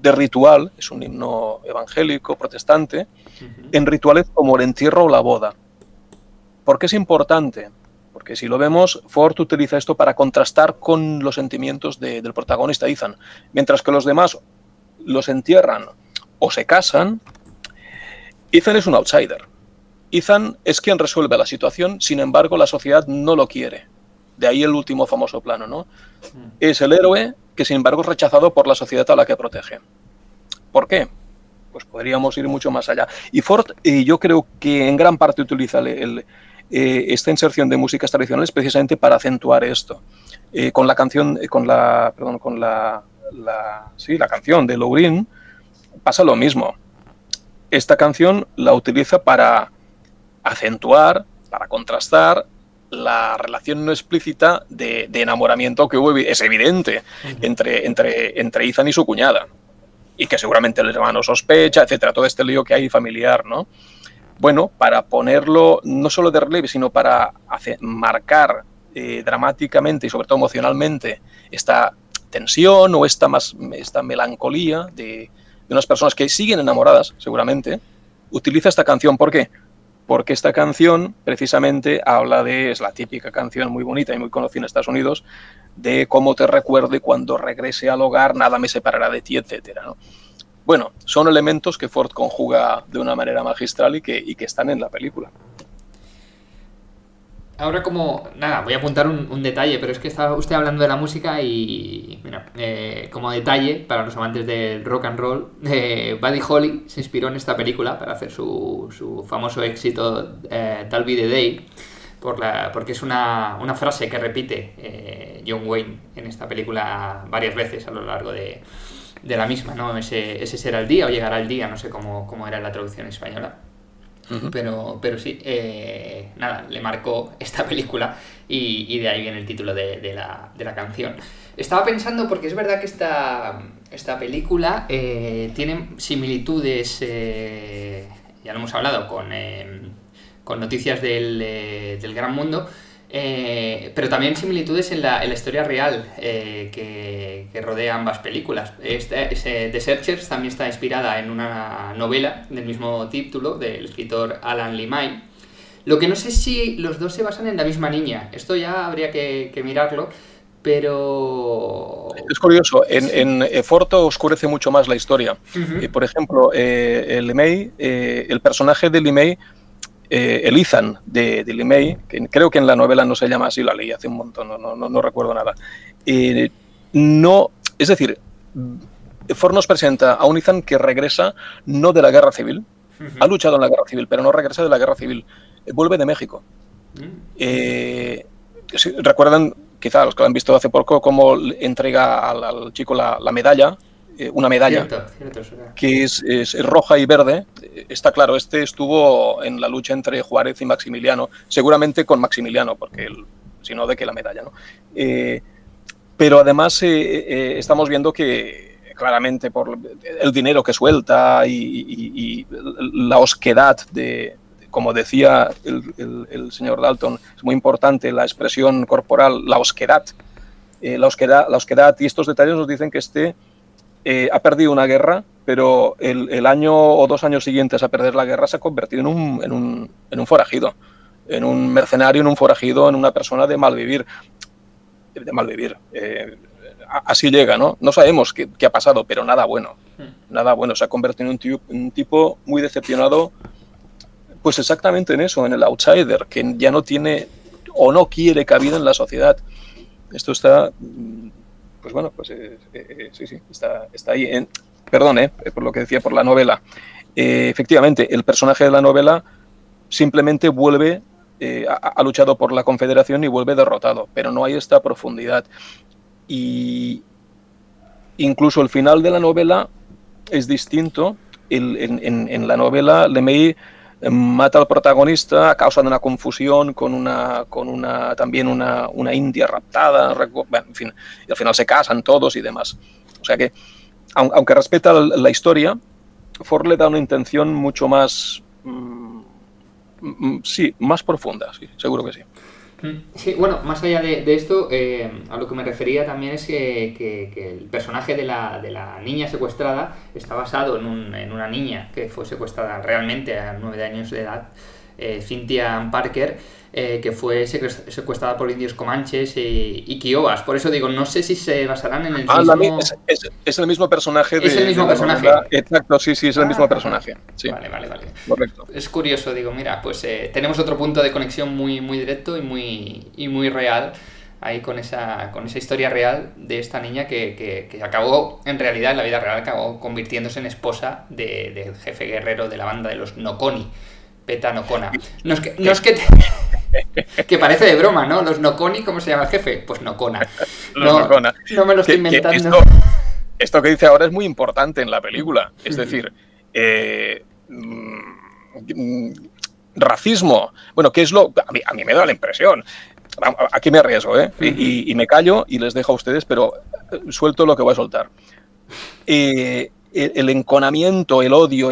de ritual, es un himno evangélico, protestante, en rituales como el entierro o la boda. ¿Por qué es importante? Porque si lo vemos, Ford utiliza esto para contrastar con los sentimientos del protagonista Ethan. Mientras que los demás los entierran o se casan, Ethan es un outsider. Ethan es quien resuelve la situación, sin embargo la sociedad no lo quiere. De ahí el último famoso plano, ¿no? Es el héroe que sin embargo es rechazado por la sociedad a la que protege. ¿Por qué? Pues podríamos ir mucho más allá. Y Ford, yo creo que en gran parte utiliza esta inserción de músicas tradicionales precisamente para acentuar esto. Con la canción de Lourin pasa lo mismo. Esta canción la utiliza para acentuar, para contrastar la relación no explícita de enamoramiento que hubo, es evidente, entre Ethan y su cuñada, y que seguramente el hermano sospecha, etcétera, todo este lío que hay familiar, ¿no? Bueno, para ponerlo no solo de relieve, sino para marcar dramáticamente y sobre todo emocionalmente esta tensión o esta melancolía de unas personas que siguen enamoradas, seguramente, utiliza esta canción. ¿Por qué? Porque esta canción precisamente es la típica canción muy bonita y muy conocida en Estados Unidos, de cómo te recuerde cuando regrese al hogar, nada me separará de ti, etcétera, ¿no? Bueno, son elementos que Ford conjuga de una manera magistral y que están en la película. Ahora voy a apuntar un detalle, pero es que estaba usted hablando de la música y, mira, como detalle, para los amantes del rock and roll, Buddy Holly se inspiró en esta película para hacer su famoso éxito That'll Be the Day, porque es una frase que repite John Wayne en esta película varias veces a lo largo de la misma, ¿no? Ese será el día o llegará el día, no sé cómo era la traducción española. Pero sí, le marcó esta película y de ahí viene el título de la canción. Estaba pensando, porque es verdad que esta película tiene similitudes, ya lo hemos hablado, con Noticias del Gran Mundo, pero también similitudes en la historia real que rodea ambas películas. The Searchers también está inspirada en una novela del mismo título del escritor Alan Lee. Lo que no sé si los dos se basan en la misma niña, esto ya habría que mirarlo, pero... Es curioso, en Forto oscurece mucho más la historia. Por ejemplo, el personaje de Lee May, el Ethan de Lee May, que creo que en la novela no se llama así, la leí hace un montón, no recuerdo nada. Es decir, Ford nos presenta a un Ethan que regresa no de la guerra civil, ha luchado en la guerra civil, pero no regresa de la guerra civil, vuelve de México. ¿Recuerdan, quizá los que lo han visto hace poco, cómo entrega al chico la medalla? Una medalla cierto, que es roja y verde? Está claro, este estuvo en la lucha entre Juárez y Maximiliano, seguramente con Maximiliano, porque si no, ¿de qué la medalla, no? Pero además estamos viendo que claramente por el dinero que suelta y la osquedad como decía el señor Dalton, es muy importante la expresión corporal, la osquedad. La osquedad y estos detalles nos dicen que ha perdido una guerra, pero el año o 2 años siguientes a perder la guerra se ha convertido en un forajido, en un mercenario, en un forajido, en una persona de mal vivir. Así llega, ¿no? No sabemos qué ha pasado, pero nada bueno. Nada bueno. Se ha convertido en un tipo muy decepcionado, pues exactamente en eso, en el outsider, que ya no tiene o no quiere cabida en la sociedad. Esto está... Pues bueno, pues sí, está ahí. Perdón, por lo que decía, por la novela. Efectivamente, el personaje de la novela simplemente vuelve, ha luchado por la Confederación y vuelve derrotado, pero no hay esta profundidad. Y incluso el final de la novela es distinto. En la novela, LeMay mata al protagonista a causa de una confusión con también una india raptada, bueno, en fin, y al final se casan todos y demás. O sea que, aunque respeta la historia, Ford le da una intención mucho más, sí, más profunda, sí, seguro que sí. Sí, bueno, más allá de esto, a lo que me refería también es que el personaje de la niña secuestrada está basado en una niña que fue secuestrada realmente a 9 años de edad, Cynthia Parker, que fue secuestrada por indios comanches y kiowas. Por eso digo, no sé si se basarán en el mismo... Es el mismo personaje. Es el mismo personaje. Exacto, sí, es el mismo personaje. Sí. Vale. Correcto. Es curioso, digo, mira, pues tenemos otro punto de conexión muy directo y muy real ahí con esa historia real de esta niña que acabó, en realidad, en la vida real, acabó convirtiéndose en esposa del jefe guerrero de la banda de los Nokoni, Peta Nokona. No es que que parece de broma, ¿no? Los Nokoni, ¿cómo se llama el jefe? Pues Nokona. Nokona. No me lo estoy inventando. Esto que dice ahora es muy importante en la película. Es decir, racismo. Bueno, ¿qué es lo...? A mí me da la impresión. Aquí me arriesgo, y me callo y les dejo a ustedes, pero suelto lo que voy a soltar. El enconamiento, el odio,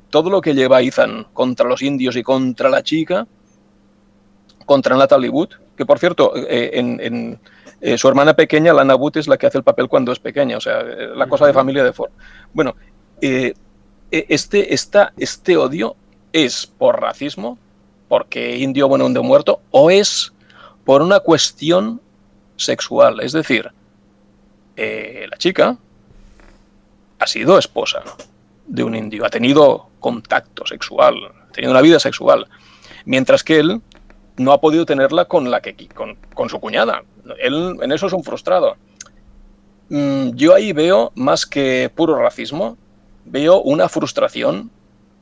todo lo que lleva Ethan contra los indios y contra la chica, contra Natalie Wood, que por cierto, su hermana pequeña, Lana Wood, es la que hace el papel cuando es pequeña, o sea, la cosa de familia de Ford. Bueno, este odio es por racismo, porque indio, bueno, indio muerto, o es por una cuestión sexual, es decir, la chica ha sido esposa de un indio, ha tenido contacto sexual, ha tenido una vida sexual, mientras que él no ha podido tenerla con su cuñada. Él en eso es un frustrado. Yo ahí veo, más que puro racismo, veo una frustración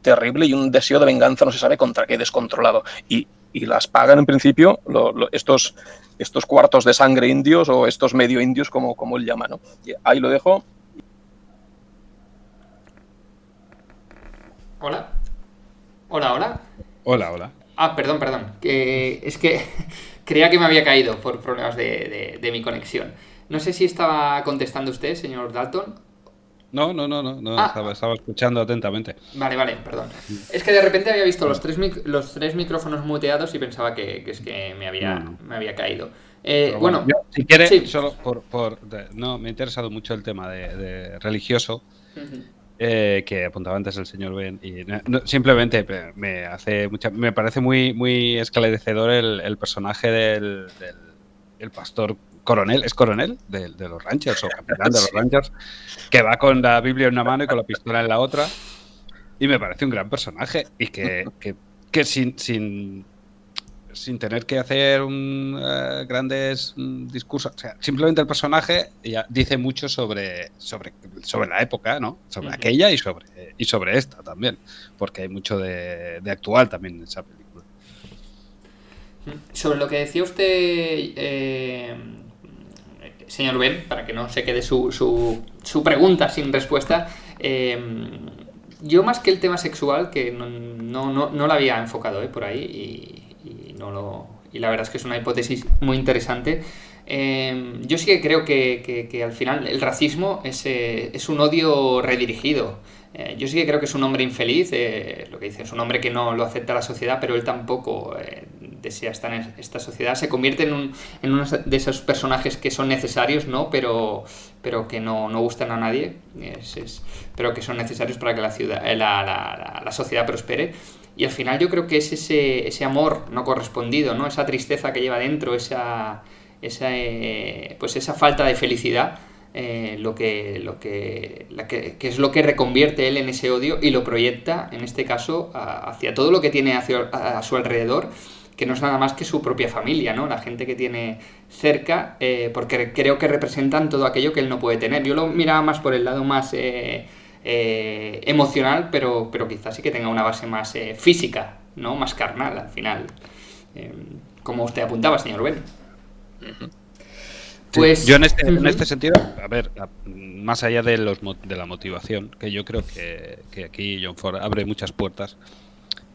terrible y un deseo de venganza, no se sabe contra qué, descontrolado. Y las pagan en principio estos cuartos de sangre indios o estos medio indios, como él llama, ¿no? Y ahí lo dejo. Hola. Hola. Ah, perdón. Es que creía que me había caído por problemas de mi conexión. No sé si estaba contestando usted, señor Dalton. No, estaba escuchando atentamente. Vale, perdón. Es que de repente había visto los tres micrófonos muteados y pensaba que es que me había caído. Bueno, yo, si quieres, sí. solo no, me ha interesado mucho el tema de religioso. Que apuntaba antes el señor Ben, y simplemente me parece muy esclarecedor el personaje del pastor coronel, ¿es coronel? De los Rangers o capitán de los Rangers, que va con la Biblia en una mano y con la pistola en la otra, y me parece un gran personaje, y que sin tener que hacer grandes discursos, o sea, simplemente el personaje ya dice mucho sobre la época, ¿no? Sobre aquella y sobre esta también, porque hay mucho de actual también en esa película. Sobre lo que decía usted, señor Ben, para que no se quede su pregunta sin respuesta, yo más que el tema sexual, que no lo había enfocado por ahí, y la verdad es que es una hipótesis muy interesante. Yo sí que creo que al final el racismo es un odio redirigido. Yo sí que creo que es un hombre infeliz, lo que dice, es un hombre que no lo acepta la sociedad, pero él tampoco desea estar en esta sociedad. Se convierte en uno de esos personajes que son necesarios, ¿no? Pero que no gustan a nadie, pero que son necesarios para que la sociedad prospere. Y al final yo creo que es ese amor no correspondido, ¿no? Esa tristeza que lleva dentro, esa falta de felicidad, que es lo que reconvierte él en ese odio y lo proyecta, en este caso, hacia todo lo que tiene a su alrededor, que no es nada más que su propia familia, ¿no? La gente que tiene cerca, porque creo que representan todo aquello que él no puede tener. Yo lo miraba más por el lado más emocional, pero quizás sí que tenga una base más física, ¿no? Más carnal, al final. Como usted apuntaba, señor Ben. Pues, yo en este sentido, a ver, más allá de la motivación, que yo creo que aquí John Ford abre muchas puertas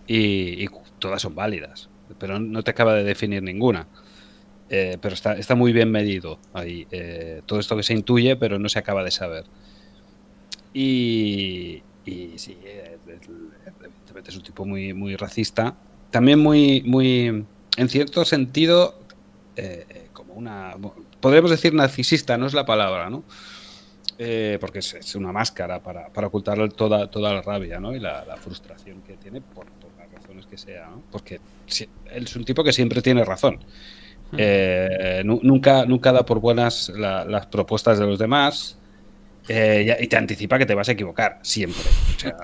y todas son válidas, pero no te acaba de definir ninguna. Pero está muy bien medido ahí. Todo esto que se intuye, pero no se acaba de saber. Y sí, evidentemente es un tipo muy racista. También muy en cierto sentido, como podríamos decir narcisista, no es la palabra, ¿no? Porque es una máscara para ocultar toda la rabia, ¿no? Y la frustración que tiene por las razones que sea, ¿no? Porque él es un tipo que siempre tiene razón. Nunca da por buenas las propuestas de los demás. Y te anticipa que te vas a equivocar, siempre. O sea,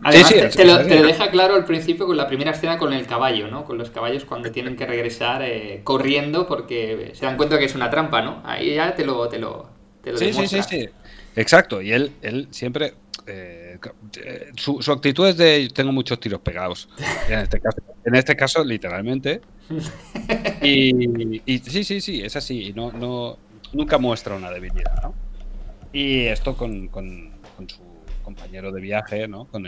además, te lo deja claro al principio con la primera escena con el caballo, ¿no? Con los caballos cuando tienen que regresar corriendo porque se dan cuenta que es una trampa, ¿no? Ahí ya te lo demuestra. Sí. Exacto. Y él siempre... su actitud es de tengo muchos tiros pegados. En este caso literalmente. Y sí, es así. Y nunca muestra una debilidad, ¿no? Y esto con su compañero de viaje, ¿no? Con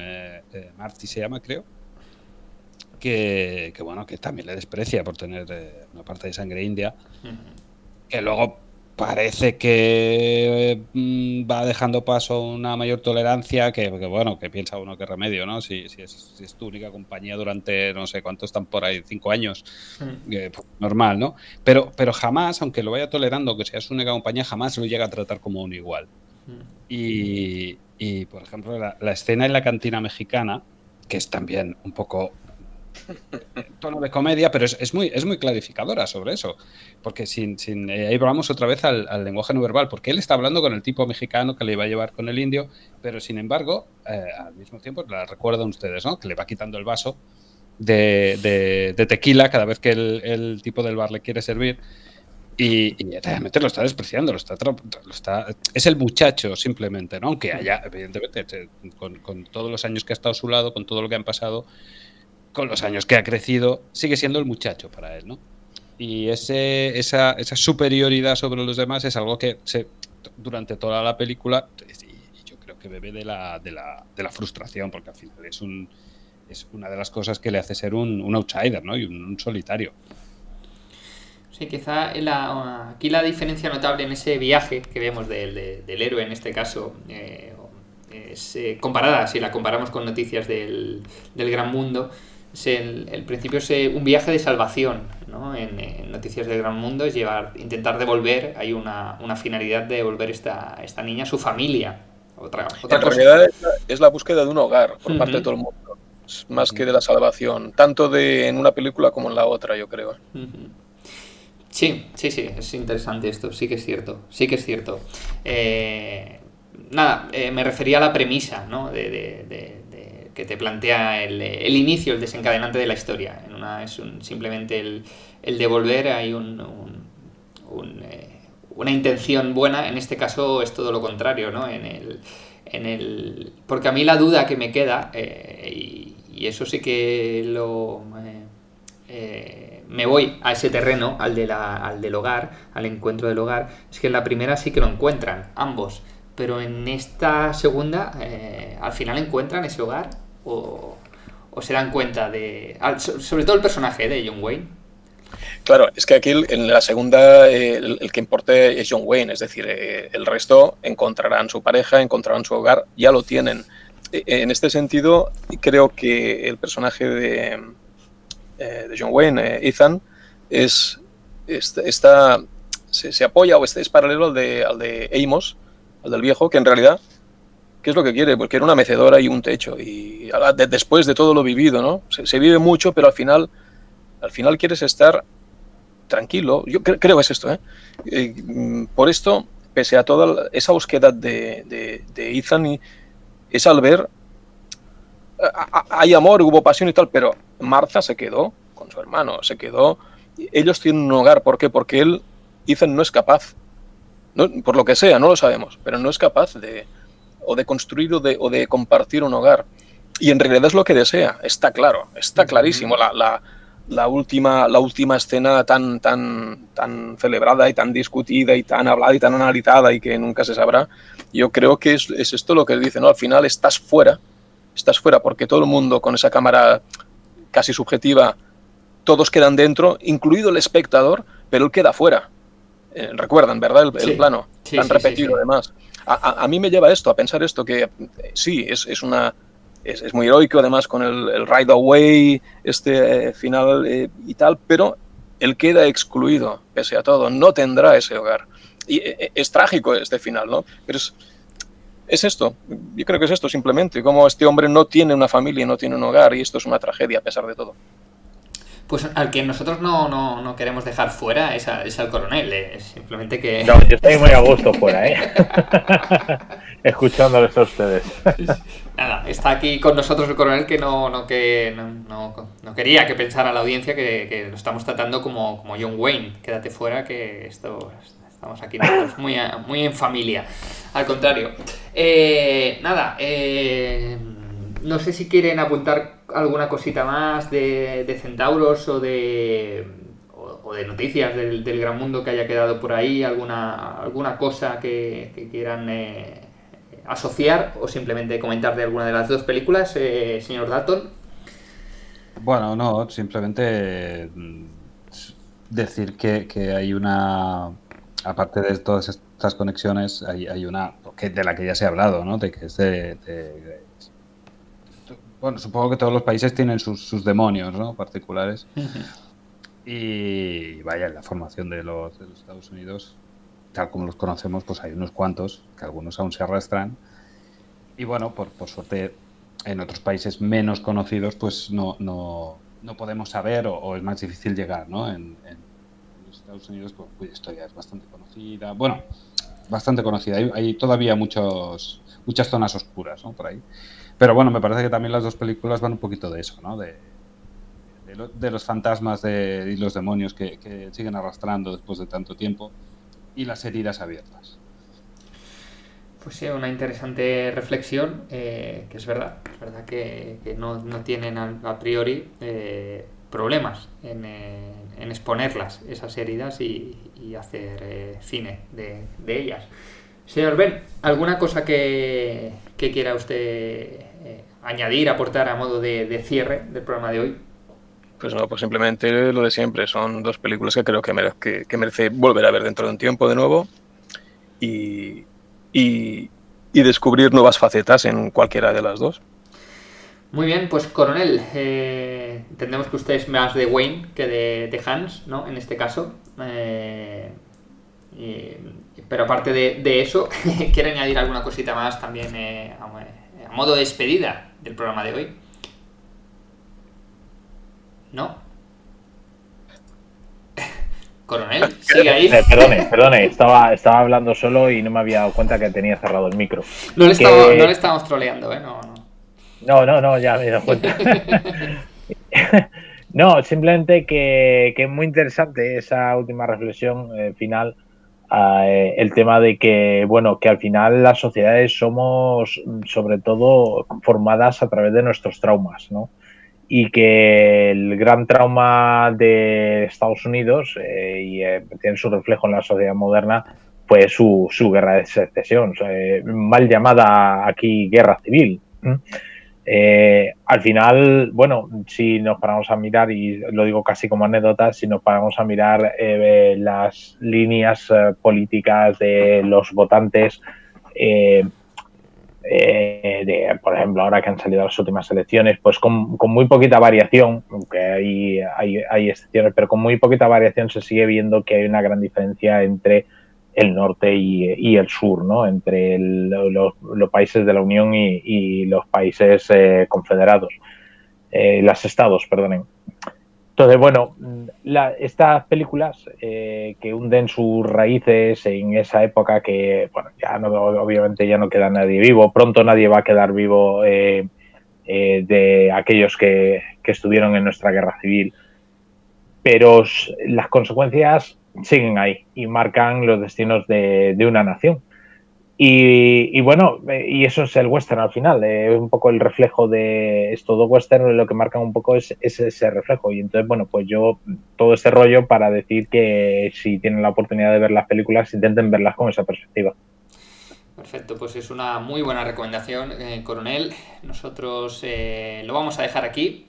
Marty se llama, creo. Que bueno, que también le desprecia por tener una parte de sangre india. Que luego parece que va dejando paso a una mayor tolerancia, que bueno, que piensa uno que remedio, ¿no? Si es tu única compañía durante no sé cuántos están por ahí, 5 años, pues, normal, ¿no? Pero jamás, aunque lo vaya tolerando, que sea su única compañía, jamás lo llega a tratar como un igual. Y por ejemplo, la escena en la cantina mexicana, que es también un poco tono de comedia, pero es muy clarificadora sobre eso, porque ahí vamos otra vez al lenguaje no verbal, porque él está hablando con el tipo mexicano que le iba a llevar con el indio, pero sin embargo, al mismo tiempo, la recuerdan ustedes, ¿no? Que le va quitando el vaso de tequila cada vez que el tipo del bar le quiere servir. Y realmente lo está despreciando, es el muchacho simplemente, ¿no? Aunque haya, evidentemente, con todos los años que ha estado a su lado, con todo lo que han pasado, con los años que ha crecido, sigue siendo el muchacho para él, ¿no? Y esa superioridad sobre los demás es algo que durante toda la película, y yo creo que bebe de la frustración, porque al final es una de las cosas que le hace ser un outsider, ¿no? Y un solitario. Sí, quizá aquí la diferencia notable en ese viaje que vemos del héroe en este caso, comparada, si la comparamos con Noticias del Gran Mundo, el principio es un viaje de salvación, ¿no? En Noticias del Gran Mundo es intentar devolver, hay una finalidad de devolver esta niña a su familia. Otra en realidad es la búsqueda de un hogar por parte de todo el mundo, más que de la salvación, tanto en una película como en la otra, yo creo. Sí, es interesante esto, sí que es cierto. Me refería a la premisa, ¿no? Que te plantea el inicio, el desencadenante de la historia. En una es simplemente el devolver, hay una intención buena. En este caso es todo lo contrario, ¿no? Porque a mí la duda que me queda, y eso sí que me voy a ese terreno, al del hogar, al encuentro del hogar, es que en la primera sí que lo encuentran, ambos. Pero en esta segunda, ¿al final encuentran ese hogar? ¿O se dan cuenta sobre todo el personaje de John Wayne? Claro, es que aquí en la segunda el que importa es John Wayne, es decir, el resto encontrarán su pareja, encontrarán su hogar, ya lo tienen. En este sentido, creo que el personaje de John Wayne, Ethan, se apoya o es paralelo al de Amos, al del viejo, que en realidad, ¿qué es lo que quiere? Porque quiere una mecedora y un techo. Y después de todo lo vivido, ¿no? Se vive mucho, pero al final quieres estar tranquilo. Yo creo que es esto, ¿eh? Por esto, pese a toda esa búsqueda de Ethan, es al ver, hay amor, hubo pasión y tal, pero Martha se quedó con su hermano, ellos tienen un hogar. ¿Por qué? Porque Ethan no es capaz. No, por lo que sea, no lo sabemos, pero no es capaz de construir o de compartir un hogar. Y en realidad es lo que desea, está claro, está clarísimo. La última escena tan celebrada y tan discutida y tan hablada y tan analizada y que nunca se sabrá, yo creo que es esto lo que dice, ¿no? Al final estás fuera porque todo el mundo con esa cámara casi subjetiva, todos quedan dentro, incluido el espectador, pero él queda fuera. Recuerdan, ¿verdad? El plano, tan repetido además. A mí me lleva esto, a pensar esto, que sí, es muy heroico además con el Ride Away, final y tal, pero él queda excluido, pese a todo, no tendrá ese hogar. Y es trágico este final, ¿no? Pero es esto, yo creo que es esto simplemente, como este hombre no tiene una familia, no tiene un hogar, y esto es una tragedia a pesar de todo. Pues al que nosotros no queremos dejar fuera es al coronel, simplemente que... No, yo estoy muy a gusto fuera, escuchándoles a ustedes. Nada, está aquí con nosotros el coronel que no quería que pensara la audiencia que lo estamos tratando como John Wayne. Quédate fuera, que estamos aquí nosotros muy en familia. Al contrario. No sé si quieren apuntar alguna cosita más de Centauros o de noticias del Gran Mundo que haya quedado por ahí, alguna cosa que quieran asociar o simplemente comentar de alguna de las dos películas, señor Dalton. Bueno, no, simplemente decir que hay una, aparte de todas estas conexiones, hay una de la que ya se ha hablado, ¿no? De que es bueno, supongo que todos los países tienen sus demonios, ¿no? Particulares. Y vaya, en la formación de los Estados Unidos, tal como los conocemos, pues hay unos cuantos, que algunos aún se arrastran. Y bueno, por suerte, en otros países menos conocidos, pues no podemos saber o es más difícil llegar, ¿no? En los Estados Unidos, pues la historia es bastante conocida. Bueno, bastante conocida. Hay todavía muchas zonas oscuras, ¿no? Por ahí. Pero bueno, me parece que también las dos películas van un poquito de eso, ¿no? De los fantasmas y los demonios que siguen arrastrando después de tanto tiempo y las heridas abiertas. Pues sí, una interesante reflexión, que es verdad que no tienen a priori problemas en exponerlas, esas heridas, y hacer cine de ellas. Señor Ben, ¿alguna cosa que quiera usted añadir, aportar a modo de cierre del programa de hoy? Pues no, pues simplemente lo de siempre. Son dos películas que creo que merece volver a ver dentro de un tiempo de nuevo. Y y descubrir nuevas facetas en cualquiera de las dos. Muy bien, pues Coronel, entendemos que usted es más de Wayne que de Hans, ¿no? En este caso. Pero aparte de eso, ¿quiere añadir alguna cosita más también a modo de despedida del programa de hoy? ¿No? Coronel, sigue ahí. Perdone, estaba hablando solo y no me había dado cuenta que tenía cerrado el micro. No le estábamos troleando, ¿eh? No, ya me he dado cuenta. No, simplemente que es muy interesante esa última reflexión final, el tema de que, bueno, que al final las sociedades somos sobre todo formadas a través de nuestros traumas, ¿no? Y que el gran trauma de Estados Unidos, tiene su reflejo en la sociedad moderna, fue su guerra de secesión, mal llamada aquí guerra civil. Al final, bueno, si nos paramos a mirar, y lo digo casi como anécdota, si nos paramos a mirar las líneas políticas de los votantes, por ejemplo, ahora que han salido las últimas elecciones, pues con muy poquita variación, aunque hay excepciones, pero con muy poquita variación se sigue viendo que hay una gran diferencia entre el norte y el sur, ¿no? Entre los países de la Unión y los países confederados, los estados, perdonen. Entonces, bueno, estas películas que hunden sus raíces en esa época que, bueno, obviamente ya no queda nadie vivo, pronto nadie va a quedar vivo de aquellos que estuvieron en nuestra guerra civil, pero las consecuencias siguen ahí y marcan los destinos de una nación. Y bueno, y eso es el western al final, es un poco el reflejo de todo western, lo que marcan un poco es ese reflejo. Y entonces, bueno, pues yo todo este rollo para decir que si tienen la oportunidad de ver las películas, intenten verlas con esa perspectiva. Perfecto, pues es una muy buena recomendación, Coronel. Nosotros lo vamos a dejar aquí.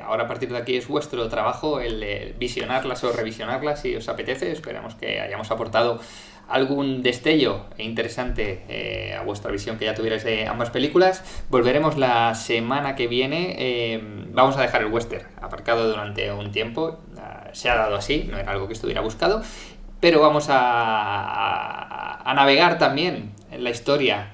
Ahora a partir de aquí es vuestro trabajo el visionarlas o revisionarlas si os apetece. Esperamos que hayamos aportado algún destello interesante a vuestra visión que ya tuvierais de ambas películas. Volveremos la semana que viene. Vamos a dejar el western aparcado durante un tiempo. Se ha dado así, no era algo que estuviera buscado, pero vamos a navegar también en la historia,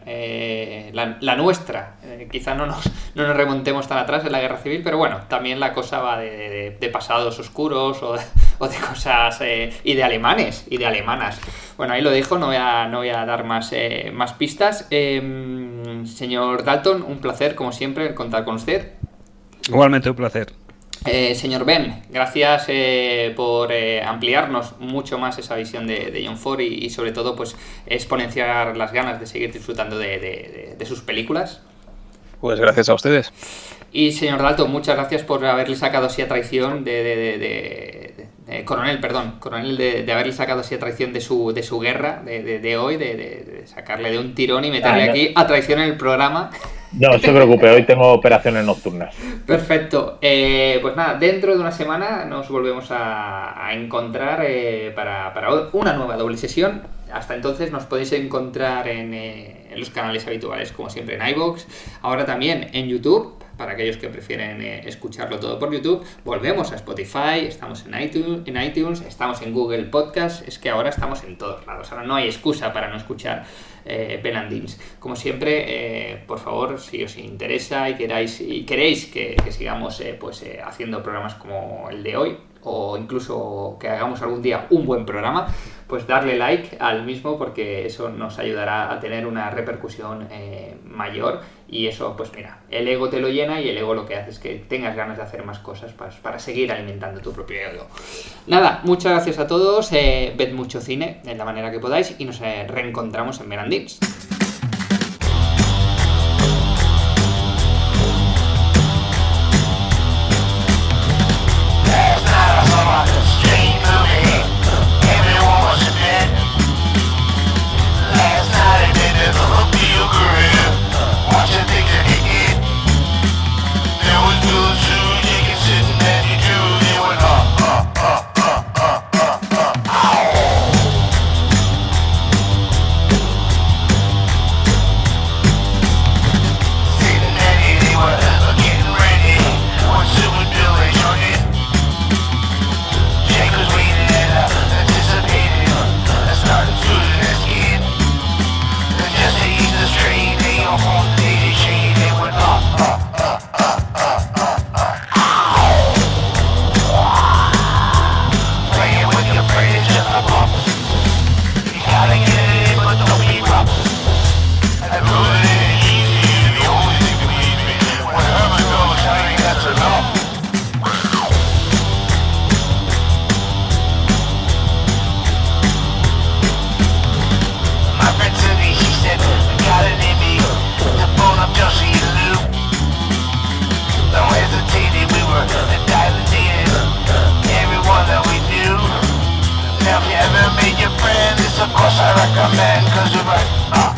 la nuestra. Quizá no nos remontemos tan atrás en la guerra civil, pero bueno, también la cosa va de pasados oscuros o de cosas y de alemanes y de alemanas. Bueno, ahí lo dejo, no voy a dar más pistas. Señor Dalton, un placer como siempre contar con usted. Igualmente un placer. Señor Ben, gracias por ampliarnos mucho más esa visión de John Ford y sobre todo pues exponenciar las ganas de seguir disfrutando de sus películas. Pues gracias a ustedes. Y señor Dalton, muchas gracias por haberle sacado así a traición Coronel, de haberle sacado así a traición de su guerra de hoy, de sacarle de un tirón y meterle aquí a traición en el programa. No se preocupe, hoy tengo operaciones nocturnas. Perfecto. Pues nada, dentro de una semana nos volvemos a encontrar para una nueva doble sesión. Hasta entonces nos podéis encontrar en los canales habituales, como siempre en iVoox, ahora también en YouTube, para aquellos que prefieren escucharlo todo por YouTube. Volvemos a Spotify, estamos en iTunes, estamos en Google Podcast. Es que ahora estamos en todos lados, ahora no hay excusa para no escuchar Ben and Deans. Como siempre, por favor, si os interesa y queréis que sigamos haciendo programas como el de hoy, o incluso que hagamos algún día un buen programa, pues darle like al mismo, porque eso nos ayudará a tener una repercusión mayor, y eso, pues mira, el ego te lo llena, y el ego lo que hace es que tengas ganas de hacer más cosas para seguir alimentando tu propio ego. Nada, muchas gracias a todos, ved mucho cine en la manera que podáis y nos reencontramos en Ben and Deans. I'm mad cause you're right.